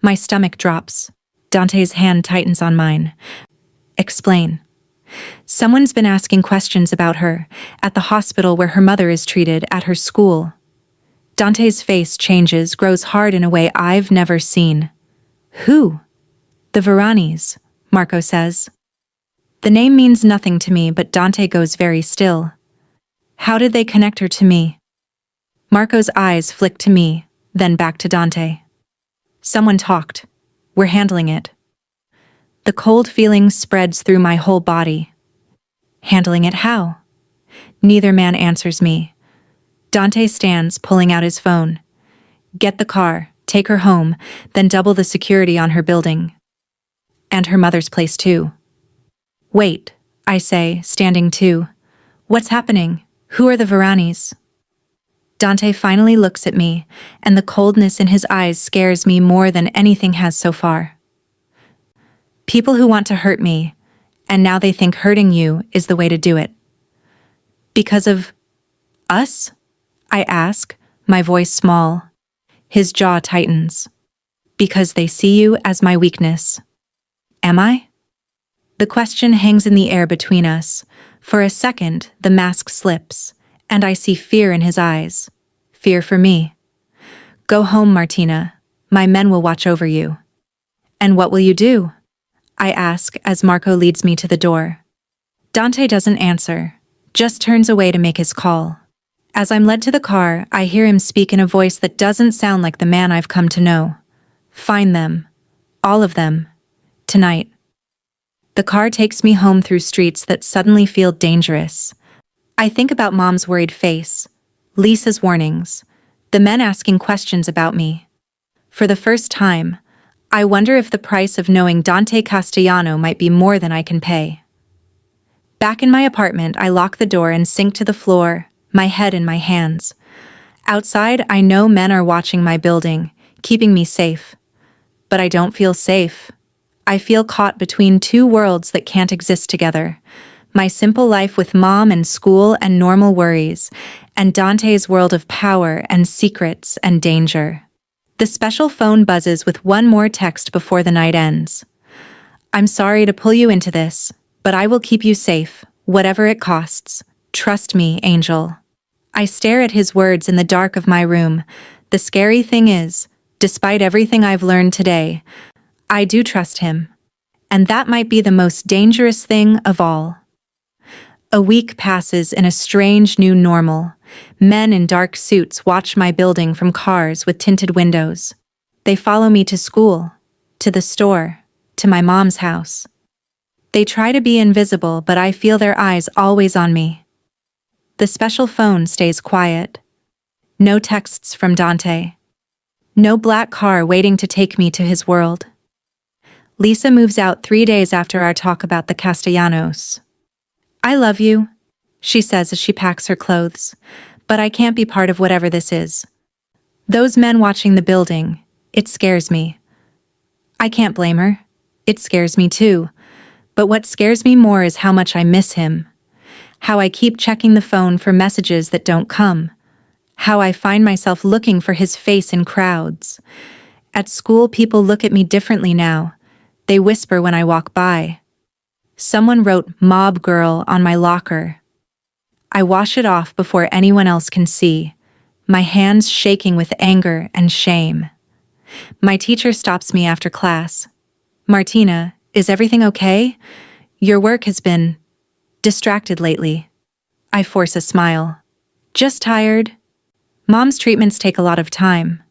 S1: My stomach drops. Dante's hand tightens on mine. Explain. Someone's been asking questions about her, at the hospital where her mother is treated, at her school. Dante's face changes, grows hard in a way I've never seen. Who? The Varanis, Marco says. The name means nothing to me, but Dante goes very still. How did they connect her to me? Marco's eyes flick to me, then back to Dante. Someone talked. We're handling it. The cold feeling spreads through my whole body. Handling it how? Neither man answers me. Dante stands, pulling out his phone. Get the car, take her home, then double the security on her building. And her mother's place too. Wait, I say, standing too. What's happening? Who are the Varanis? Dante finally looks at me, and the coldness in his eyes scares me more than anything has so far. People who want to hurt me, and now they think hurting you is the way to do it. Because of us? I ask, my voice small. His jaw tightens. Because they see you as my weakness. Am I? The question hangs in the air between us. For a second, the mask slips, and I see fear in his eyes. Fear for me. Go home, Martina. My men will watch over you. And what will you do? I ask as Marco leads me to the door. Dante doesn't answer, just turns away to make his call. As I'm led to the car, I hear him speak in a voice that doesn't sound like the man I've come to know. Find them. All of them. Tonight. The car takes me home through streets that suddenly feel dangerous. I think about Mom's worried face, Lisa's warnings, the men asking questions about me. For the first time, I wonder if the price of knowing Dante Castellano might be more than I can pay. Back in my apartment, I lock the door and sink to the floor, my head in my hands. Outside, I know men are watching my building, keeping me safe. But I don't feel safe. I feel caught between two worlds that can't exist together. My simple life with Mom and school and normal worries, and Dante's world of power and secrets and danger. The special phone buzzes with one more text before the night ends. I'm sorry to pull you into this, but I will keep you safe, whatever it costs. Trust me, Angel. I stare at his words in the dark of my room. The scary thing is, despite everything I've learned today, I do trust him. And that might be the most dangerous thing of all. A week passes in a strange new normal. Men in dark suits watch my building from cars with tinted windows. They follow me to school, to the store, to my mom's house. They try to be invisible, but I feel their eyes always on me. The special phone stays quiet. No texts from Dante. No black car waiting to take me to his world. Lisa moves out 3 days after our talk about the Castellanos. I love you, she says as she packs her clothes, but I can't be part of whatever this is. Those men watching the building, it scares me. I can't blame her. It scares me too. But what scares me more is how much I miss him. How I keep checking the phone for messages that don't come. How I find myself looking for his face in crowds. At school, people look at me differently now. They whisper when I walk by. Someone wrote "mob girl" on my locker. I wash it off before anyone else can see, my hands shaking with anger and shame. My teacher stops me after class. Martina, is everything okay? Your work has been distracted lately. I force a smile. Just tired. Mom's treatments take a lot of time.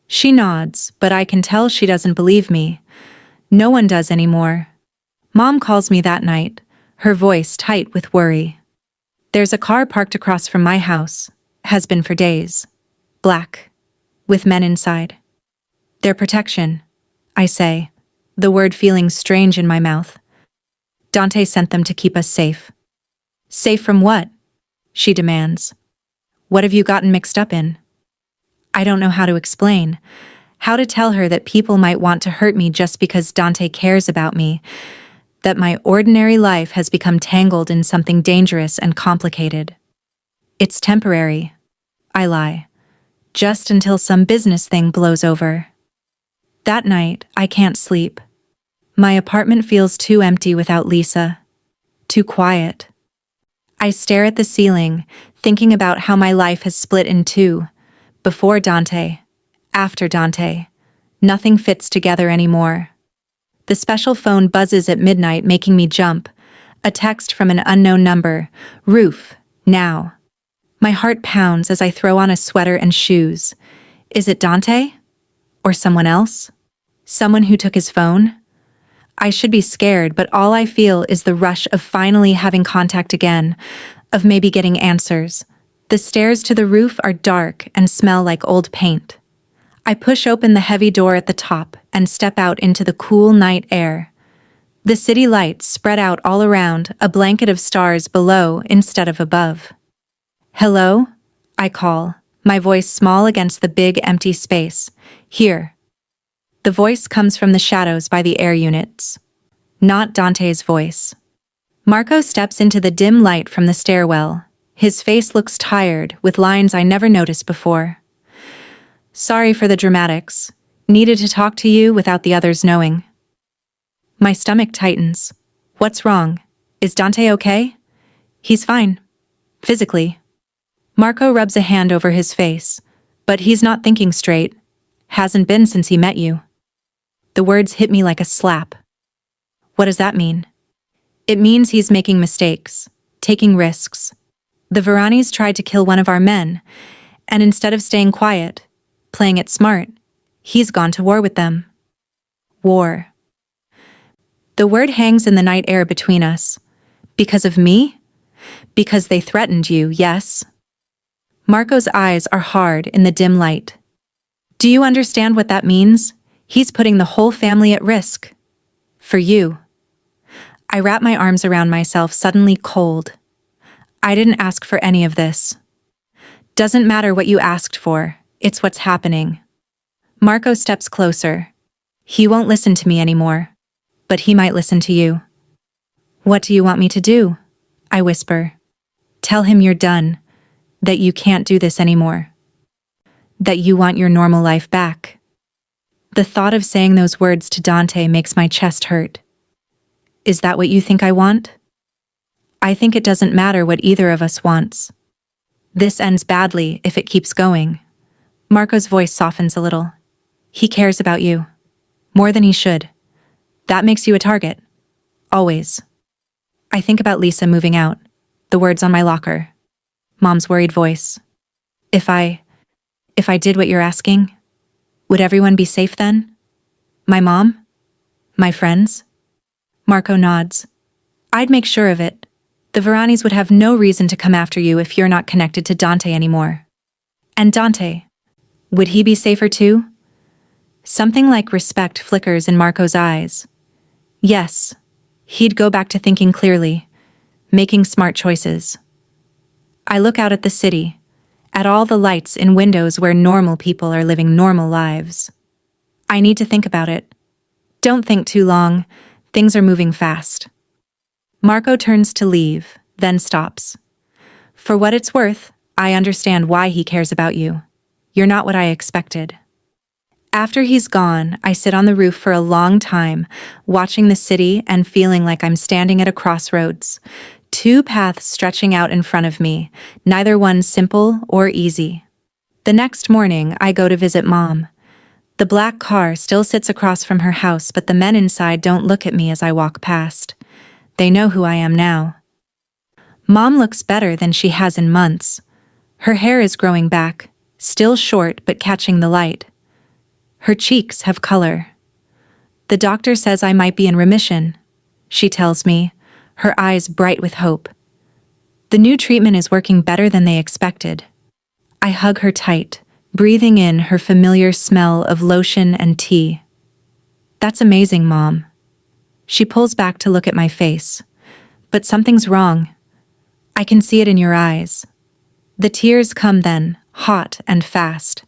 S1: She nods, but I can tell she doesn't believe me. No one does anymore. Mom calls me that night, her voice tight with worry. There's a car parked across from my house, has been for days. Black, with men inside. Their protection, I say, the word feeling strange in my mouth. Dante sent them to keep us safe. Safe from what? She demands. What have you gotten mixed up in? I don't know how to explain. How to tell her that people might want to hurt me just because Dante cares about me. That my ordinary life has become tangled in something dangerous and complicated. It's temporary, I lie. Just until some business thing blows over. That night, I can't sleep. My apartment feels too empty without Lisa. Too quiet. I stare at the ceiling, thinking about how my life has split in two. Before Dante. After Dante. Nothing fits together anymore. The special phone buzzes at midnight, making me jump. A text from an unknown number. Roof, now. My heart pounds as I throw on a sweater and shoes. Is it Dante? Or someone else? Someone who took his phone? I should be scared, but all I feel is the rush of finally having contact again, of maybe getting answers. The stairs to the roof are dark and smell like old paint. I push open the heavy door at the top and step out into the cool night air. The city lights spread out all around, a blanket of stars below instead of above. Hello? I call, my voice small against the big empty space. Here. The voice comes from the shadows by the air units. Not Dante's voice. Marco steps into the dim light from the stairwell. His face looks tired, with lines I never noticed before. Sorry for the dramatics. Needed to talk to you without the others knowing. My stomach tightens. What's wrong? Is Dante okay? He's fine. Physically. Marco rubs a hand over his face. But he's not thinking straight. Hasn't been since he met you. The words hit me like a slap. What does that mean? It means he's making mistakes, taking risks. The Varanis tried to kill one of our men, and instead of staying quiet, playing it smart, he's gone to war with them. War. The word hangs in the night air between us. Because of me? Because they threatened you, yes? Marco's eyes are hard in the dim light. Do you understand what that means? He's putting the whole family at risk. For you. I wrap my arms around myself, suddenly cold. I didn't ask for any of this. Doesn't matter what you asked for, it's what's happening. Marco steps closer. He won't listen to me anymore, but he might listen to you. What do you want me to do? I whisper. Tell him you're done, that you can't do this anymore. That you want your normal life back. The thought of saying those words to Dante makes my chest hurt. Is that what you think I want? I think it doesn't matter what either of us wants. This ends badly if it keeps going. Marco's voice softens a little. He cares about you. More than he should. That makes you a target. Always. I think about Lisa moving out. The words on my locker. Mom's worried voice. If I did what you're asking, would everyone be safe then? My mom? My friends? Marco nods. I'd make sure of it. The Varanis would have no reason to come after you if you're not connected to Dante anymore. And Dante, would he be safer too? Something like respect flickers in Marco's eyes. Yes, he'd go back to thinking clearly, making smart choices. I look out at the city, at all the lights in windows where normal people are living normal lives. I need to think about it. Don't think too long, things are moving fast. Marco turns to leave, then stops. For what it's worth, I understand why he cares about you. You're not what I expected. After he's gone, I sit on the roof for a long time, watching the city and feeling like I'm standing at a crossroads. Two paths stretching out in front of me, neither one simple or easy. The next morning, I go to visit Mom. The black car still sits across from her house, but the men inside don't look at me as I walk past. They know who I am now. Mom looks better than she has in months. Her hair is growing back, still short but catching the light. Her cheeks have color. The doctor says I might be in remission, she tells me, her eyes bright with hope. The new treatment is working better than they expected. I hug her tight, breathing in her familiar smell of lotion and tea. That's amazing, Mom. She pulls back to look at my face. But something's wrong. I can see it in your eyes. The tears come then, hot and fast.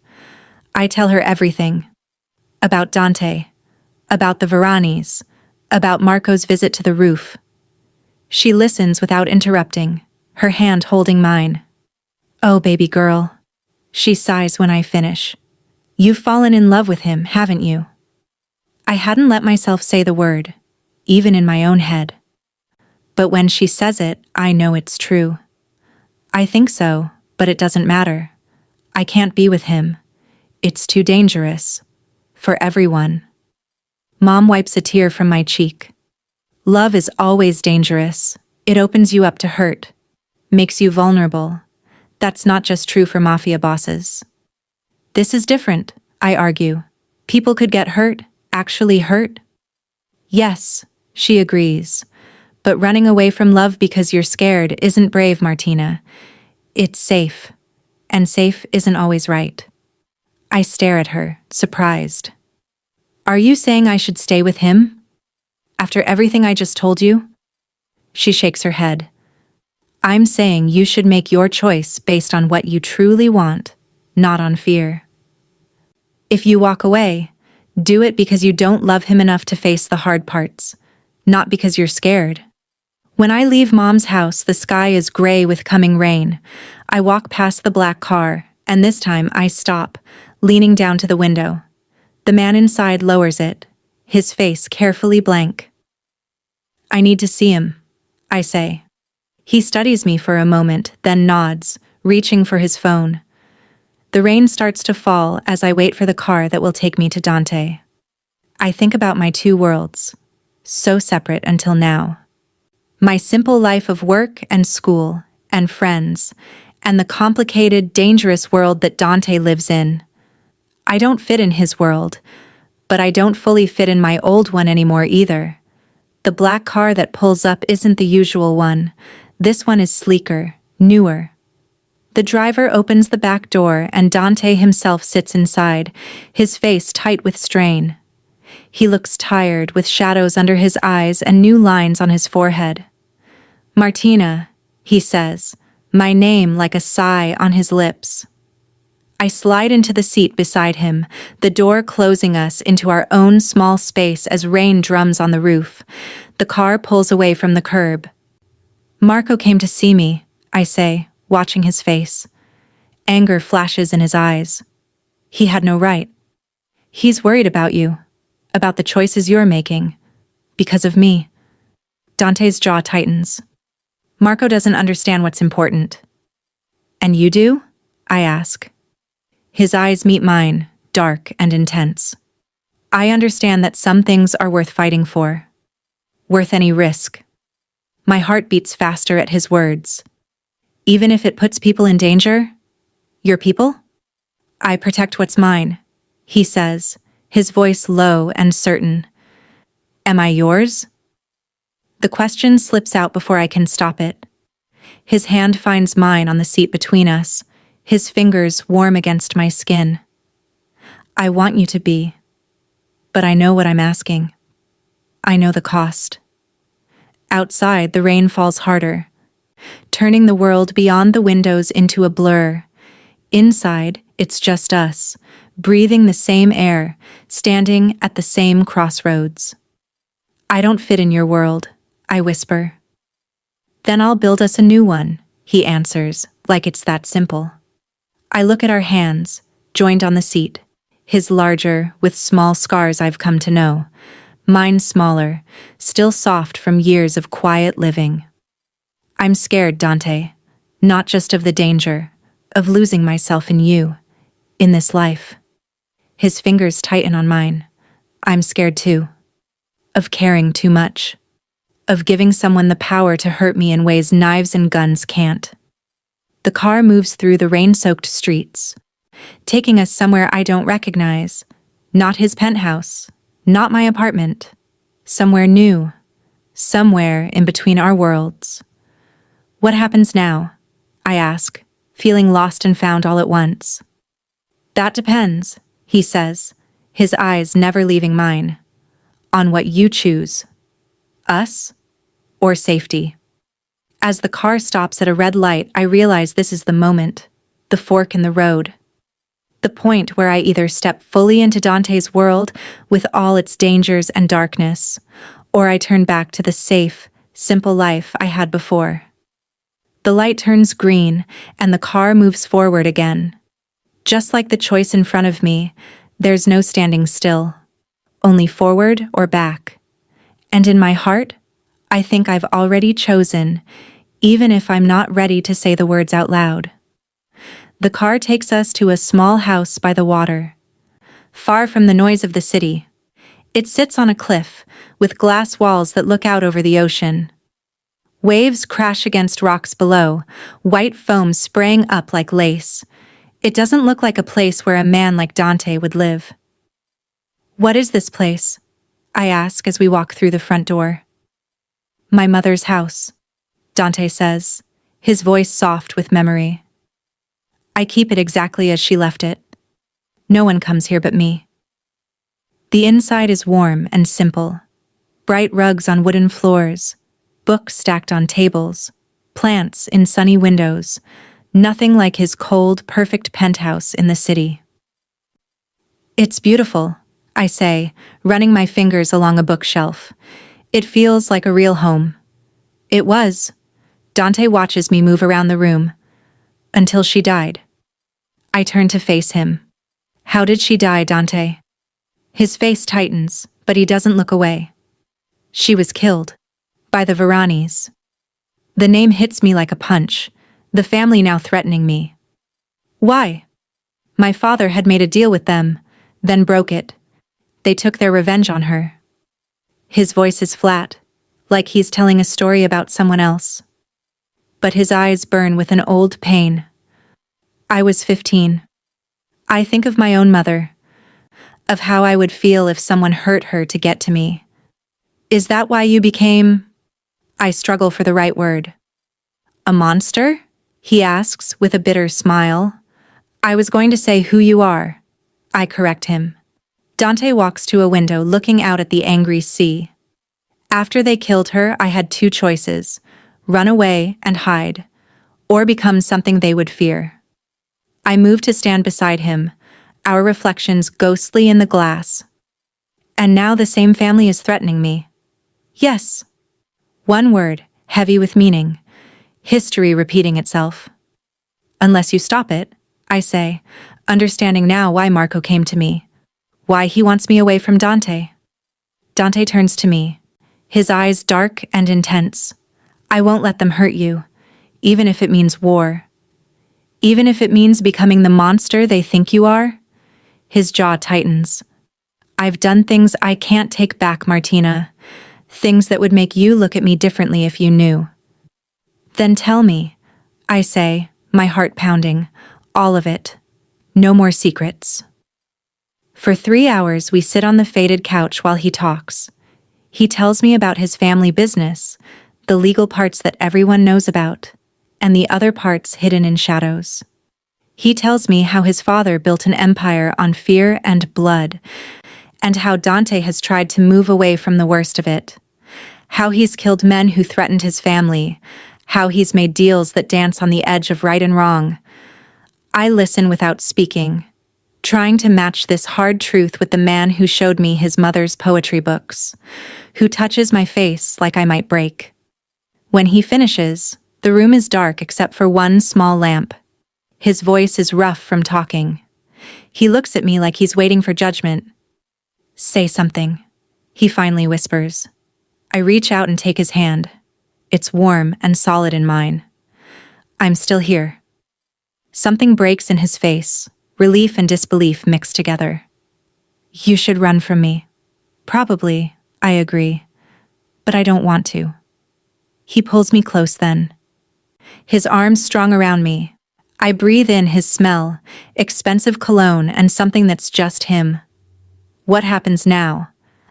S1: I tell her everything. About Dante. About the Varanis. About Marco's visit to the roof. She listens without interrupting, her hand holding mine. Oh, baby girl. She sighs when I finish. You've fallen in love with him, haven't you? I hadn't let myself say the word, even in my own head. But when she says it, I know it's true. I think so, but it doesn't matter. I can't be with him. It's too dangerous. for everyone. Mom wipes a tear from my cheek. Love is always dangerous. It opens you up to hurt, makes you vulnerable. That's not just true for mafia bosses. This is different, I argue. People could get hurt, actually hurt. Yes, she agrees. But running away from love because you're scared isn't brave, Martina. It's safe. And safe isn't always right. I stare at her, surprised. Are you saying I should stay with him? After everything I just told you? She shakes her head. I'm saying you should make your choice based on what you truly want, not on fear. If you walk away, do it because you don't love him enough to face the hard parts, not because you're scared. When I leave Mom's house, the sky is gray with coming rain. I walk past the black car, and this time I stop, leaning down to the window. The man inside lowers it, his face carefully blank. I need to see him, I say. He studies me for a moment, then nods, reaching for his phone. The rain starts to fall as I wait for the car that will take me to Dante. I think about my two worlds, so separate until now. My simple life of work and school and friends, and the complicated, dangerous world that Dante lives in. I don't fit in his world, but I don't fully fit in my old one anymore either. The black car that pulls up isn't the usual one. This one is sleeker, newer. The driver opens the back door and Dante himself sits inside, his face tight with strain. He looks tired, with shadows under his eyes and new lines on his forehead. Martina, he says, my name like a sigh on his lips. I slide into the seat beside him, the door closing us into our own small space as rain drums on the roof. The car pulls away from the curb. Marco came to see me, I say, watching his face. Anger flashes in his eyes. He had no right. He's worried about you, about the choices you're making, because of me. Dante's jaw tightens. Marco doesn't understand what's important. And you do? I ask. His eyes meet mine, dark and intense. I understand that some things are worth fighting for. Worth any risk. My heart beats faster at his words. Even if it puts people in danger? Your people? I protect what's mine, he says, his voice low and certain. Am I yours? The question slips out before I can stop it. His hand finds mine on the seat between us, his fingers warm against my skin. I want you to be, but I know what I'm asking. I know the cost. Outside, the rain falls harder, turning the world beyond the windows into a blur. Inside, it's just us, breathing the same air, standing at the same crossroads. I don't fit in your world, I whisper. Then I'll build us a new one, he answers, like it's that simple. I look at our hands, joined on the seat, his larger, with small scars I've come to know, mine smaller, still soft from years of quiet living. I'm scared, Dante, not just of the danger, of losing myself in you, in this life. His fingers tighten on mine. I'm scared too. Of caring too much. Of giving someone the power to hurt me in ways knives and guns can't. The car moves through the rain-soaked streets, taking us somewhere I don't recognize. Not his penthouse, not my apartment. Somewhere new, somewhere in between our worlds. What happens now? I ask, feeling lost and found all at once. That depends, he says, his eyes never leaving mine. On what you choose. Us or safety. As the car stops at a red light, I realize this is the moment, the fork in the road. The point where I either step fully into Dante's world with all its dangers and darkness, or I turn back to the safe, simple life I had before. The light turns green, and the car moves forward again. Just like the choice in front of me, there's no standing still, only forward or back. And in my heart, I think I've already chosen, even if I'm not ready to say the words out loud. The car takes us to a small house by the water. far from the noise of the city. It sits on a cliff, with glass walls that look out over the ocean. Waves crash against rocks below, white foam spraying up like lace. It doesn't look like a place where a man like Dante would live. "What is this place?" I ask as we walk through the front door. "My mother's house," Dante says, his voice soft with memory. "I keep it exactly as she left it. No one comes here but me." The inside is warm and simple. Bright rugs on wooden floors, books stacked on tables, plants in sunny windows, nothing like his cold, perfect penthouse in the city. "It's beautiful," I say, running my fingers along a bookshelf. "It feels like a real home." "It was." Dante watches me move around the room. "Until she died." I turn to face him. "How did she die, Dante?" His face tightens, but he doesn't look away. "She was killed. By the Varanis." The name hits me like a punch, the family now threatening me. "Why?" "My father had made a deal with them, then broke it. They took their revenge on her." His voice is flat, like he's telling a story about someone else. But his eyes burn with an old pain. I was 15. I think of my own mother, of how I would feel if someone hurt her to get to me. "Is that why you became—" I struggle for the right word. "A monster?" he asks with a bitter smile. "I was going to say who you are." I correct him. Dante walks to a window looking out at the angry sea. "After they killed her, I had two choices: run away and hide, or become something they would fear." I move to stand beside him, our reflections ghostly in the glass. "And now the same family is threatening me." "Yes." One word, heavy with meaning. History repeating itself. "Unless you stop it," I say, understanding now why Marco came to me. Why he wants me away from Dante. Dante turns to me, his eyes dark and intense. "I won't let them hurt you, even if it means war. Even if it means becoming the monster they think you are." His jaw tightens. "I've done things I can't take back, Martina. Things that would make you look at me differently if you knew." "Then tell me," I say, my heart pounding. "All of it. No more secrets." For 3 hours we sit on the faded couch while he talks. He tells me about his family business, the legal parts that everyone knows about, and the other parts hidden in shadows. He tells me how his father built an empire on fear and blood, and how Dante has tried to move away from the worst of it. How he's killed men who threatened his family, how he's made deals that dance on the edge of right and wrong. I listen without speaking, trying to match this hard truth with the man who showed me his mother's poetry books, who touches my face like I might break. When he finishes, the room is dark except for one small lamp. His voice is rough from talking. He looks at me like he's waiting for judgment. "Say something," he finally whispers. I reach out and take his hand. It's warm and solid in mine. "I'm still here." Something breaks in his face, relief and disbelief mixed together. "You should run from me." "Probably," I agree, "but I don't want to." He pulls me close then. His arms strong around me. I breathe in his smell, expensive cologne and something that's just him. "What happens now?"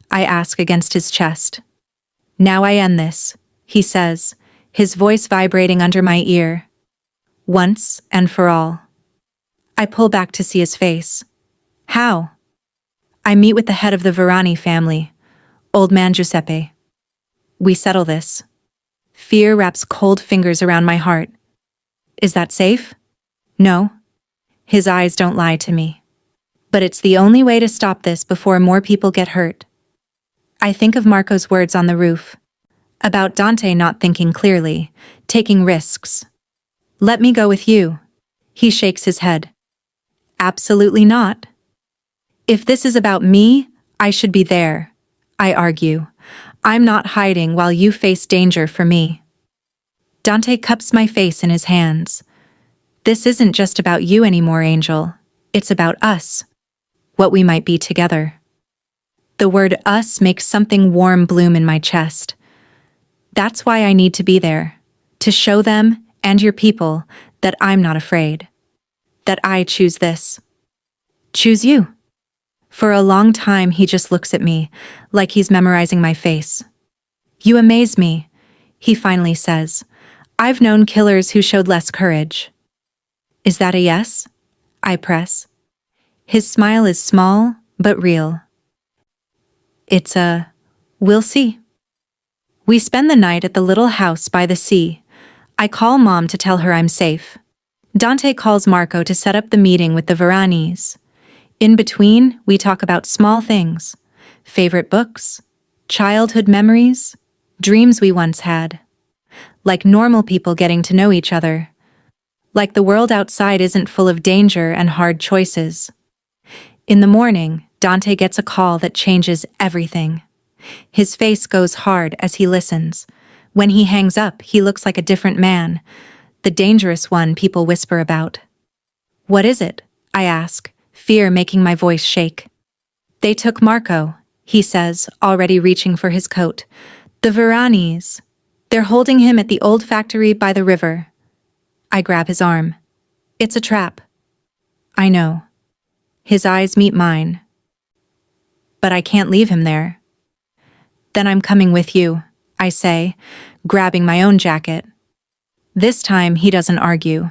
S1: I ask against his chest. "Now I end this," he says, his voice vibrating under my ear. "Once and for all." I pull back to see his face. "How?" "I meet with the head of the Varani family, old man Giuseppe. We settle this." Fear wraps cold fingers around my heart. "Is that safe?" "No." His eyes don't lie to me. "But it's the only way to stop this before more people get hurt." I think of Marco's words on the roof, about Dante not thinking clearly, taking risks. "Let me go with you." He shakes his head. "Absolutely not." "If this is about me, I should be there," I argue. "I'm not hiding while you face danger for me." Dante cups my face in his hands. "This isn't just about you anymore, Angel. It's about us." what we might be together. The word us makes something warm bloom in my chest. That's why I need to be there, to show them and your people that I'm not afraid. That I choose this. Choose you. For a long time he just looks at me, like he's memorizing my face. You amaze me, he finally says. I've known killers who showed less courage. Is that a yes? I press. His smile is small, but real. It's a, we'll see. We spend the night at the little house by the sea. I call Mom to tell her I'm safe. Dante calls Marco to set up the meeting with the Veranis. In between, we talk about small things. Favorite books, childhood memories, dreams we once had. Like normal people getting to know each other. Like the world outside isn't full of danger and hard choices. In the morning, Dante gets a call that changes everything. His face goes hard as he listens. When he hangs up, he looks like a different man, the dangerous one people whisper about. What is it? I ask, fear making my voice shake. They took Marco, he says, already reaching for his coat. The Veranis. They're holding him at the old factory by the river. I grab his arm. It's a trap. I know. His eyes meet mine. But I can't leave him there. Then I'm coming with you, I say, grabbing my own jacket. This time he doesn't argue.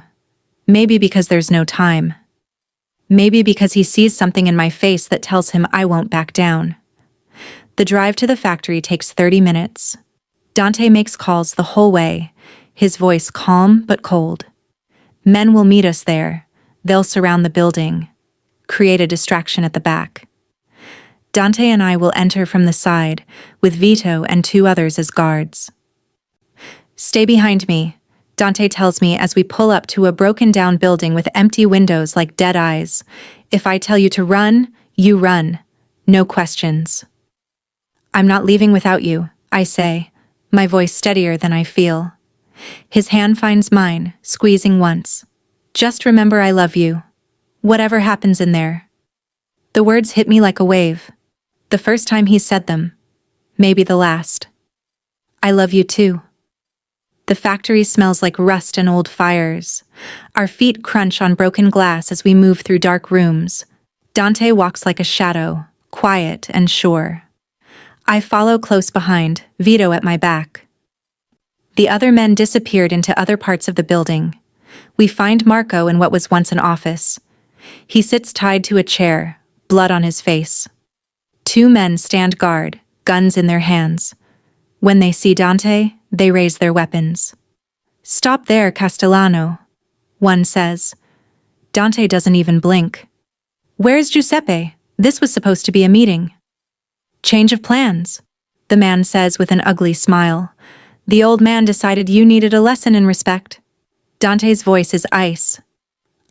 S1: Maybe because there's no time. Maybe because he sees something in my face that tells him I won't back down. The drive to the factory takes 30 minutes. Dante makes calls the whole way, his voice calm but cold. Men will meet us there. They'll surround the building, create a distraction at the back. Dante and I will enter from the side, with Vito and 2 others as guards. Stay behind me, Dante tells me as we pull up to a broken-down building with empty windows like dead eyes. If I tell you to run, you run. No questions. I'm not leaving without you, I say, my voice steadier than I feel. His hand finds mine, squeezing once. Just remember I love you. Whatever happens in there. The words hit me like a wave. The first time he said them. Maybe the last. I love you too. The factory smells like rust and old fires. Our feet crunch on broken glass as we move through dark rooms. Dante walks like a shadow, quiet and sure. I follow close behind, Vito at my back. The other men disappeared into other parts of the building. We find Marco in what was once an office. He sits tied to a chair, blood on his face. 2 men stand guard, guns in their hands. When they see Dante, they raise their weapons. Stop there, Castellano, one says. Dante doesn't even blink. Where's Giuseppe? This was supposed to be a meeting. Change of plans, the man says with an ugly smile. The old man decided you needed a lesson in respect. Dante's voice is ice.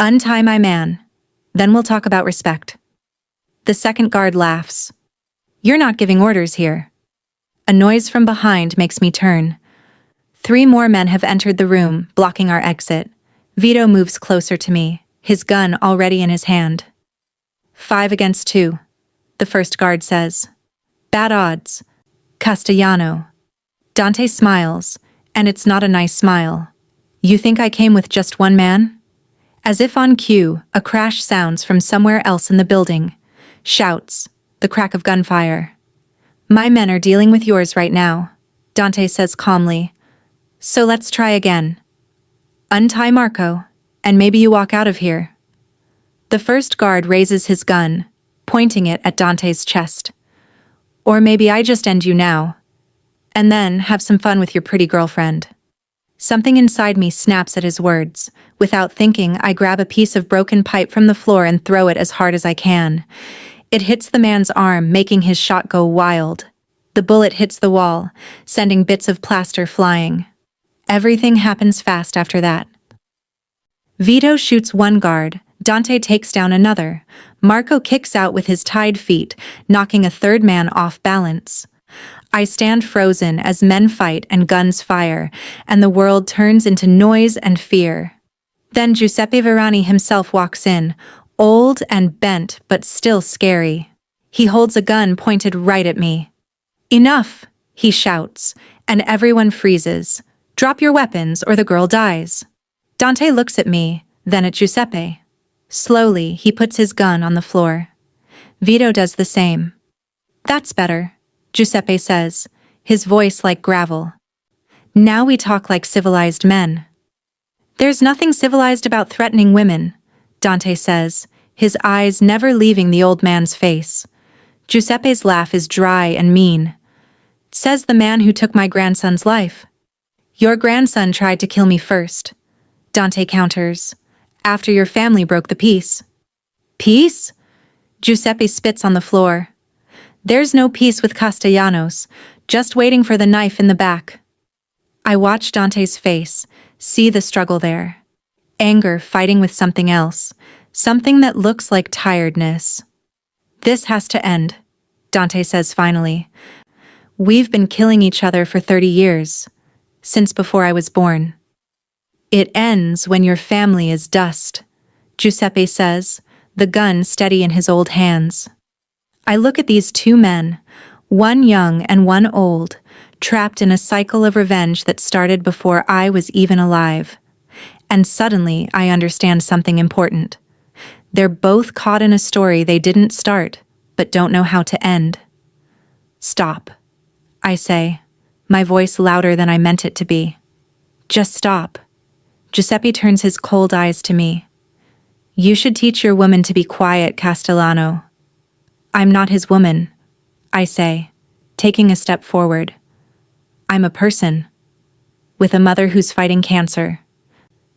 S1: Untie my man. Then we'll talk about respect. The second guard laughs. You're not giving orders here. A noise from behind makes me turn. 3 more men have entered the room, blocking our exit. Vito moves closer to me, his gun already in his hand. 5 against 2, the first guard says. Bad odds. Castellano. Dante smiles, and it's not a nice smile. You think I came with just 1 man? As if on cue, a crash sounds from somewhere else in the building. Shouts, the crack of gunfire. My men are dealing with yours right now, Dante says calmly. So let's try again. Untie Marco, and maybe you walk out of here. The first guard raises his gun, pointing it at Dante's chest. Or maybe I just end you now. And then have some fun with your pretty girlfriend. Something inside me snaps at his words. Without thinking, I grab a piece of broken pipe from the floor and throw it as hard as I can. It hits the man's arm, making his shot go wild. The bullet hits the wall, sending bits of plaster flying. Everything happens fast after that. Vito shoots 1 guard, Dante takes down another. Marco kicks out with his tied feet, knocking a 3rd man off balance. I stand frozen as men fight and guns fire, and the world turns into noise and fear. Then Giuseppe Verani himself walks in, Old and bent, but still scary. He holds a gun pointed right at me. "Enough!" he shouts, and everyone freezes. "Drop your weapons or the girl dies." Dante looks at me, then at Giuseppe. Slowly, he puts his gun on the floor. Vito does the same. "That's better," Giuseppe says, his voice like gravel. "Now we talk like civilized men." "There's nothing civilized about threatening women," Dante says, his eyes never leaving the old man's face. Giuseppe's laugh is dry and mean. "Says the man who took my grandson's life." "Your grandson tried to kill me first," Dante counters, "after your family broke the peace." "Peace?" Giuseppe spits on the floor. "There's no peace with Castellanos, just waiting for the knife in the back." I watch Dante's face, see the struggle there. Anger fighting with something else, something that looks like tiredness. "This has to end," Dante says finally. "We've been killing each other for 30 years, since before I was born." "It ends when your family is dust," Giuseppe says, the gun steady in his old hands. I look at these two men, one young and one old, trapped in a cycle of revenge that started before I was even alive. And suddenly I understand something important. They're both caught in a story they didn't start, but don't know how to end. "Stop," I say, my voice louder than I meant it to be. "Just stop." Giuseppe turns his cold eyes to me. "You should teach your woman to be quiet, Castellano." "I'm not his woman," I say, taking a step forward. "I'm a person, with a mother who's fighting cancer,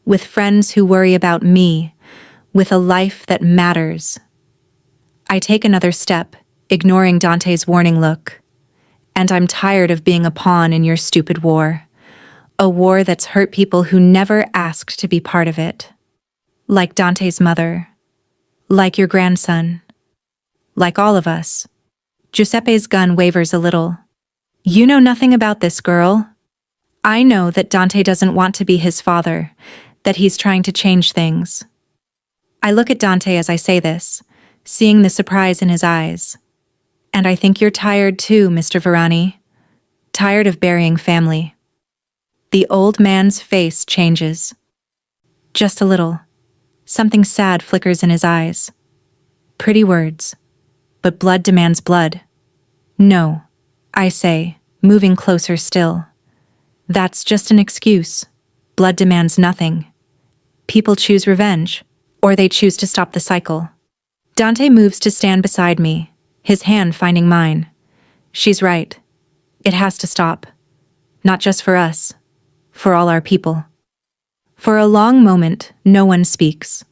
S1: with friends who worry about me, with a life that matters." I take another step, ignoring Dante's warning look. "And I'm tired of being a pawn in your stupid war. A war that's hurt people who never asked to be part of it. Like Dante's mother. Like your grandson. Like all of us." Giuseppe's gun wavers a little. "You know nothing about this, girl." I know that Dante doesn't want to be his father, that he's trying to change things. I look at Dante as I say this, seeing the surprise in his eyes. "And I think you're tired too, Mr. Varani. Tired of burying family." The old man's face changes. Just a little. Something sad flickers in his eyes. Pretty words. But blood demands blood. "No," I say, moving closer still. "That's just an excuse. Blood demands nothing. People choose revenge, or they choose to stop the cycle." Dante moves to stand beside me, his hand finding mine. "She's right. It has to stop. Not just for us, for all our people." For a long moment, no one speaks.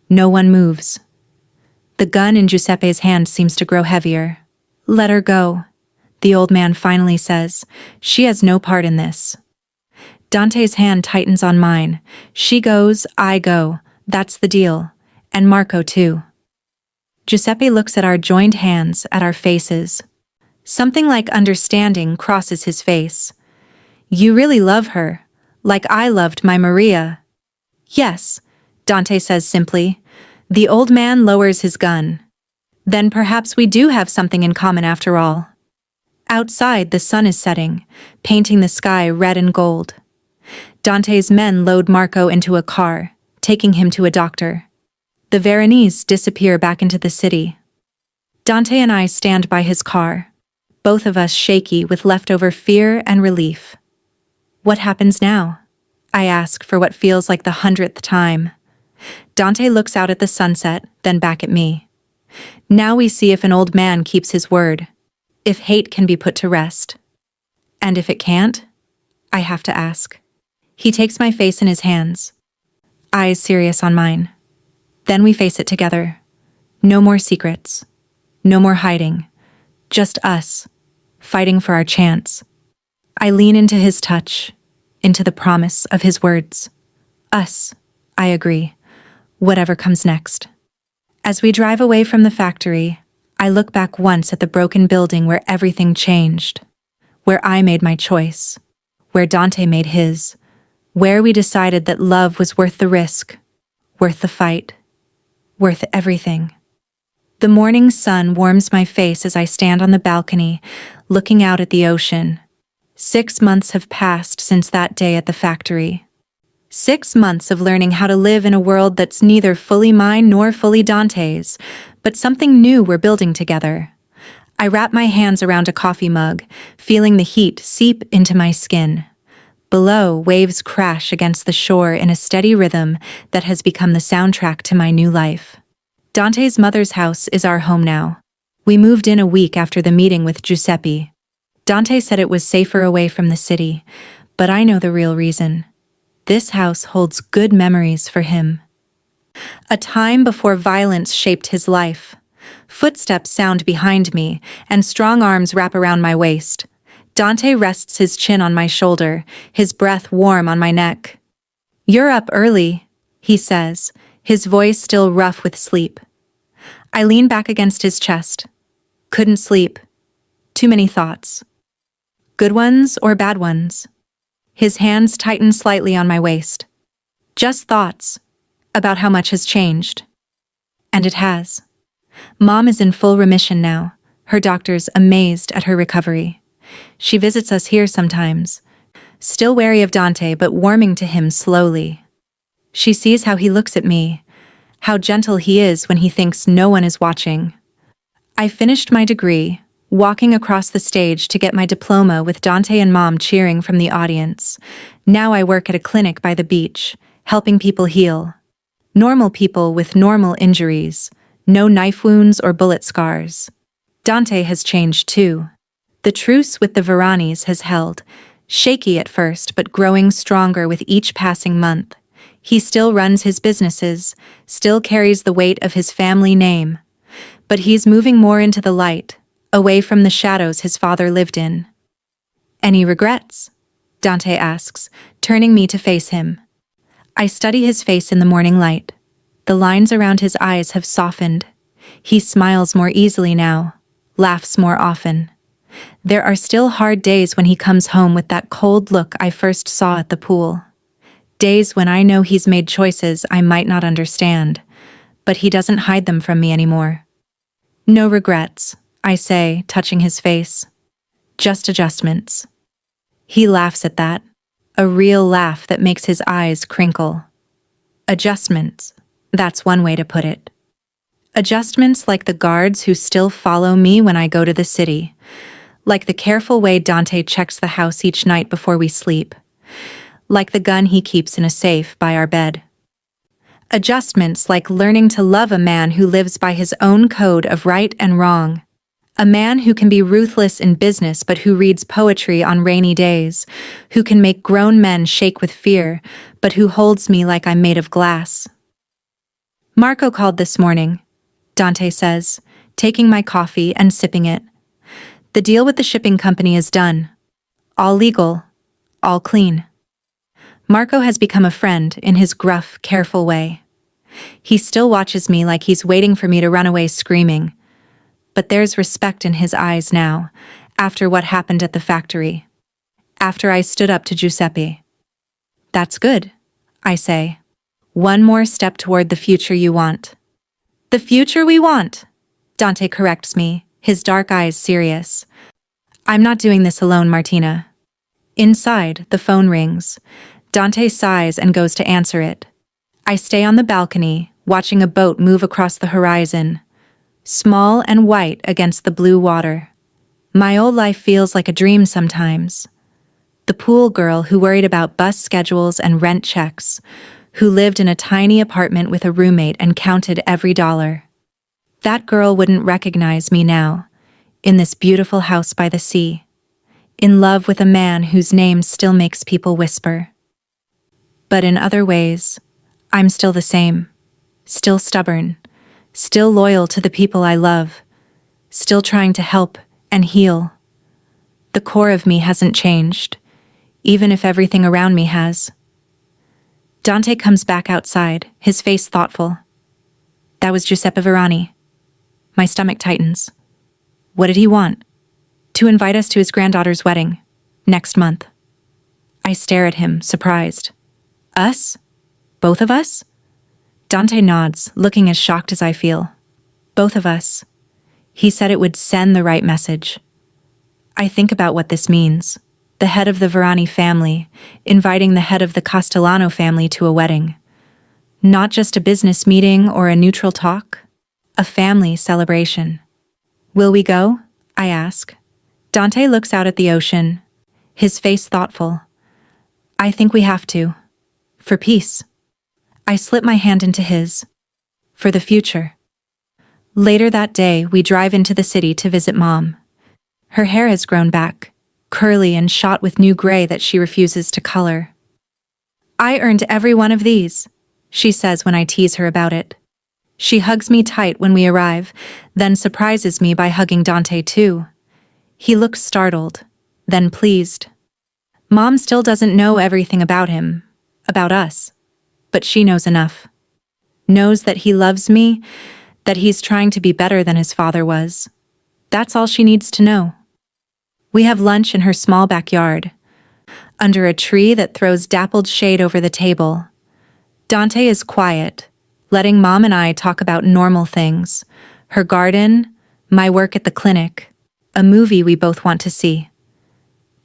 S1: No one moves. The gun in Giuseppe's hand seems to grow heavier. "Let her go," the old man finally says. "She has no part in this." Dante's hand tightens on mine. She goes, I go. That's the deal. And Marco too. Giuseppe looks at our joined hands, at our faces. Something like understanding crosses his face. "You really love her, like I loved my Maria." "Yes," Dante says simply. The old man lowers his gun. "Then perhaps we do have something in common after all." Outside, the sun is setting, painting the sky red and gold. Dante's men load Marco into a car, taking him to a doctor. The Veronese disappear back into the city. Dante and I stand by his car, both of us shaky with leftover fear and relief. "What happens now?" I ask for what feels like the 100th time. Dante looks out at the sunset, then back at me. "Now we see if an old man keeps his word, if hate can be put to rest." "And if it can't?" I have to ask. He takes my face in his hands, eyes serious on mine. Then we face it together. No more secrets. No more hiding. Just us, fighting for our chance. I lean into his touch, into the promise of his words. Us, I agree, whatever comes next. As we drive away from the factory, I look back once at the broken building where everything changed, where I made my choice, where Dante made his, where we decided that love was worth the risk, worth the fight, worth everything. The morning sun warms my face as I stand on the balcony, looking out at the ocean. 6 months have passed since that day at the factory. 6 months of learning how to live in a world that's neither fully mine nor fully Dante's, but something new we're building together. I wrap my hands around a coffee mug, feeling the heat seep into my skin. Below, waves crash against the shore in a steady rhythm that has become the soundtrack to my new life. Dante's mother's house is our home now. We moved in a week after the meeting with Giuseppe. Dante said it was safer away from the city, but I know the real reason. This house holds good memories for him. A time before violence shaped his life. Footsteps sound behind me, and strong arms wrap around my waist. Dante rests his chin on my shoulder, his breath warm on my neck. "You're up early," he says, his voice still rough with sleep. I lean back against his chest. Couldn't sleep. Too many thoughts. Good ones or bad ones? His hands tighten slightly on my waist. Just thoughts about how much has changed. And it has. Mom is in full remission now, her doctors amazed at her recovery. She visits us here sometimes, still wary of Dante but warming to him slowly. She sees how he looks at me, how gentle he is when he thinks no one is watching. I finished my degree, walking across the stage to get my diploma with Dante and Mom cheering from the audience. Now I work at a clinic by the beach, helping people heal. Normal people with normal injuries, no knife wounds or bullet scars. Dante has changed too. The truce with the Veranis has held, shaky at first but growing stronger with each passing month. He still runs his businesses, still carries the weight of his family name. But he's moving more into the light, away from the shadows his father lived in. "Any regrets?" Dante asks, turning me to face him. I study his face in the morning light. The lines around his eyes have softened. He smiles more easily now, laughs more often. There are still hard days when he comes home with that cold look I first saw at the pool. Days when I know he's made choices I might not understand, but he doesn't hide them from me anymore. "No regrets," I say, touching his face. "Just adjustments." He laughs at that, a real laugh that makes his eyes crinkle. Adjustments, that's one way to put it. Adjustments like the guards who still follow me when I go to the city, like the careful way Dante checks the house each night before we sleep, like the gun he keeps in a safe by our bed. Adjustments like learning to love a man who lives by his own code of right and wrong. A man who can be ruthless in business but who reads poetry on rainy days, who can make grown men shake with fear, but who holds me like I'm made of glass. "Marco called this morning," Dante says, taking my coffee and sipping it. "The deal with the shipping company is done. All legal, all clean." Marco has become a friend in his gruff, careful way. He still watches me like he's waiting for me to run away screaming. But there's respect in his eyes now, after what happened at the factory. After I stood up to Giuseppe. "That's good," I say. "One more step toward the future you want." "The future we want," Dante corrects me, his dark eyes serious. "I'm not doing this alone, Martina." Inside, the phone rings. Dante sighs and goes to answer it. I stay on the balcony, watching a boat move across the horizon, small and white against the blue water. My old life feels like a dream sometimes. The pool girl who worried about bus schedules and rent checks, who lived in a tiny apartment with a roommate and counted every dollar. That girl wouldn't recognize me now, in this beautiful house by the sea, in love with a man whose name still makes people whisper. But in other ways, I'm still the same, still stubborn, still loyal to the people I love, still trying to help and heal. The core of me hasn't changed, even if everything around me has. Dante comes back outside, his face thoughtful. "That was Giuseppe Verani." My stomach tightens. What did he want? "To invite us to his granddaughter's wedding, next month." I stare at him, surprised. "Us? Both of us?" Dante nods, looking as shocked as I feel. Both of us. He said it would send the right message. I think about what this means. The head of the Verani family, inviting the head of the Castellano family to a wedding. Not just a business meeting or a neutral talk. A family celebration. Will we go? I ask. Dante looks out at the ocean, his face thoughtful. I think we have to. For peace. I slip my hand into his. For the future. Later that day, we drive into the city to visit Mom. Her hair has grown back, curly and shot with new gray that she refuses to color. I earned every one of these, she says when I tease her about it. She hugs me tight when we arrive, then surprises me by hugging Dante too. He looks startled, then pleased. Mom still doesn't know everything about him, about us, but she knows enough. Knows that he loves me, that he's trying to be better than his father was. That's all she needs to know. We have lunch in her small backyard, under a tree that throws dappled shade over the table. Dante is quiet, letting Mom and I talk about normal things, her garden, my work at the clinic, a movie we both want to see.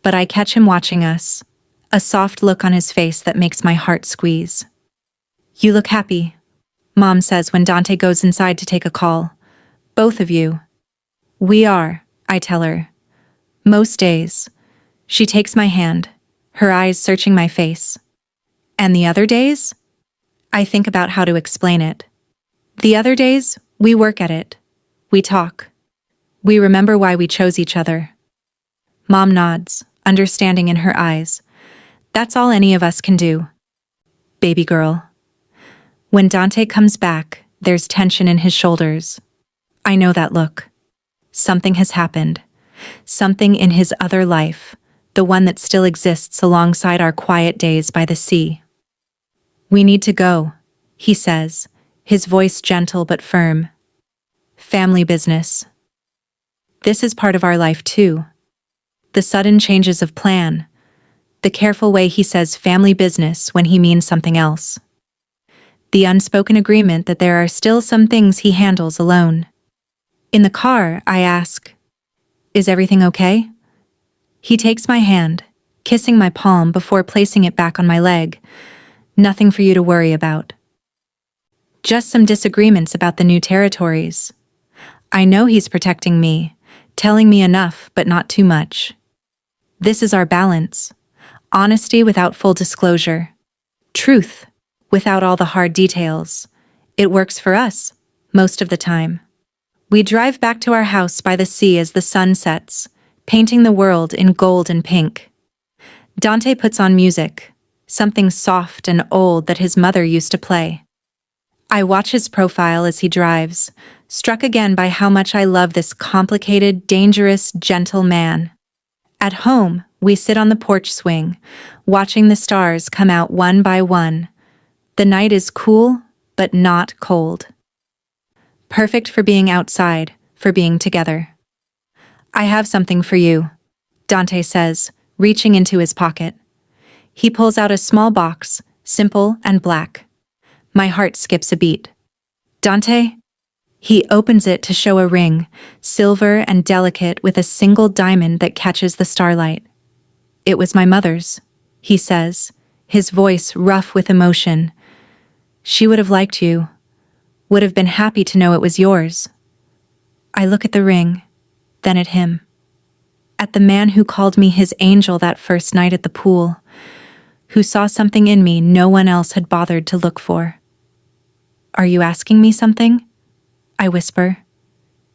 S1: But I catch him watching us, a soft look on his face that makes my heart squeeze. You look happy, Mom says when Dante goes inside to take a call. Both of you. We are, I tell her. Most days. She takes my hand, her eyes searching my face. And the other days? I think about how to explain it. The other days, we work at it. We talk. We remember why we chose each other. Mom nods, understanding in her eyes. That's all any of us can do. Baby girl. When Dante comes back, there's tension in his shoulders. I know that look. Something has happened. Something in his other life, the one that still exists alongside our quiet days by the sea. We need to go, he says, his voice gentle but firm. Family business. This is part of our life too. The sudden changes of plan. The careful way he says family business when he means something else. The unspoken agreement that there are still some things he handles alone. In the car, I ask, is everything okay? He takes my hand, kissing my palm before placing it back on my leg. Nothing for you to worry about. Just some disagreements about the new territories. I know he's protecting me, telling me enough but not too much. This is our balance. Honesty without full disclosure. Truth without all the hard details. It works for us, most of the time. We drive back to our house by the sea as the sun sets, painting the world in gold and pink. Dante puts on music, something soft and old that his mother used to play. I watch his profile as he drives, struck again by how much I love this complicated, dangerous, gentle man. At home, we sit on the porch swing, watching the stars come out one by one. The night is cool, but not cold. Perfect for being outside, for being together. I have something for you, Dante says, reaching into his pocket. He pulls out a small box, simple and black. My heart skips a beat. Dante? He opens it to show a ring, silver and delicate with a single diamond that catches the starlight. It was my mother's, he says, his voice rough with emotion. She would have liked you. Would have been happy to know it was yours. I look at the ring, then at him. At the man who called me his angel that first night at the pool, who saw something in me no one else had bothered to look for. Are you asking me something? I whisper.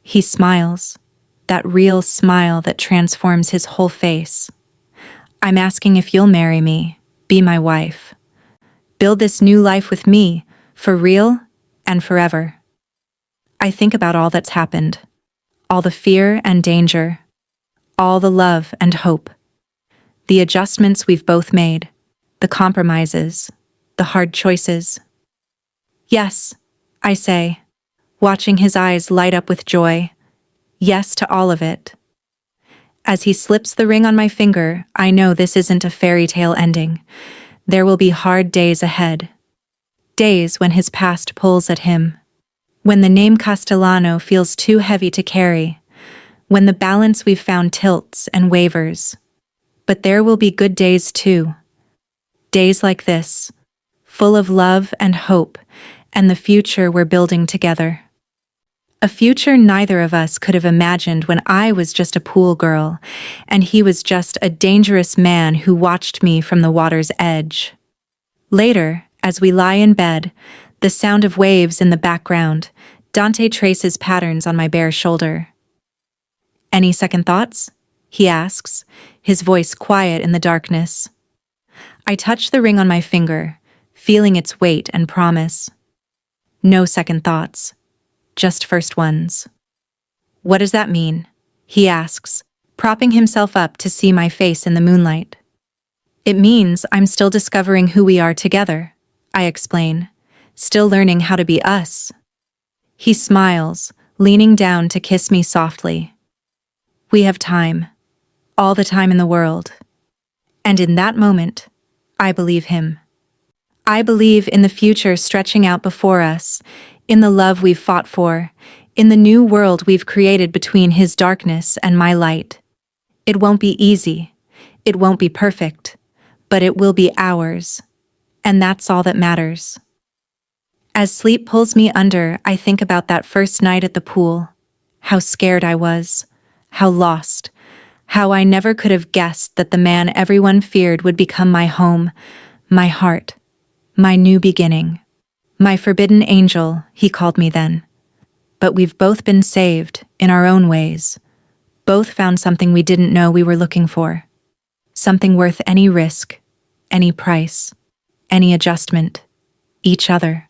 S1: He smiles, that real smile that transforms his whole face. I'm asking if you'll marry me, be my wife. Build this new life with me, for real and forever. I think about all that's happened, all the fear and danger, all the love and hope, the adjustments we've both made, the compromises, the hard choices. Yes, I say, watching his eyes light up with joy. Yes to all of it. As he slips the ring on my finger, I know this isn't a fairy tale ending. There will be hard days ahead. Days when his past pulls at him. When the name Castellano feels too heavy to carry. When the balance we've found tilts and wavers. But there will be good days too. Days like this, full of love and hope, and the future we're building together. A future neither of us could have imagined when I was just a pool girl, and he was just a dangerous man who watched me from the water's edge. Later, as we lie in bed, the sound of waves in the background, Dante traces patterns on my bare shoulder. "Any second thoughts?" he asks, his voice quiet in the darkness. I touch the ring on my finger, feeling its weight and promise. No second thoughts. Just first ones. "What does that mean?" he asks, propping himself up to see my face in the moonlight. "It means I'm still discovering who we are together," I explain, "still learning how to be us." He smiles, leaning down to kiss me softly. We have time, all the time in the world. And in that moment, I believe him. I believe in the future stretching out before us, in the love we've fought for, in the new world we've created between his darkness and my light. It won't be easy, it won't be perfect, but it will be ours, and that's all that matters. As sleep pulls me under, I think about that first night at the pool, how scared I was, how lost, how I never could have guessed that the man everyone feared would become my home, my heart, my new beginning. My forbidden angel, he called me then. But we've both been saved, in our own ways. Both found something we didn't know we were looking for. Something worth any risk, any price, any adjustment. Each other.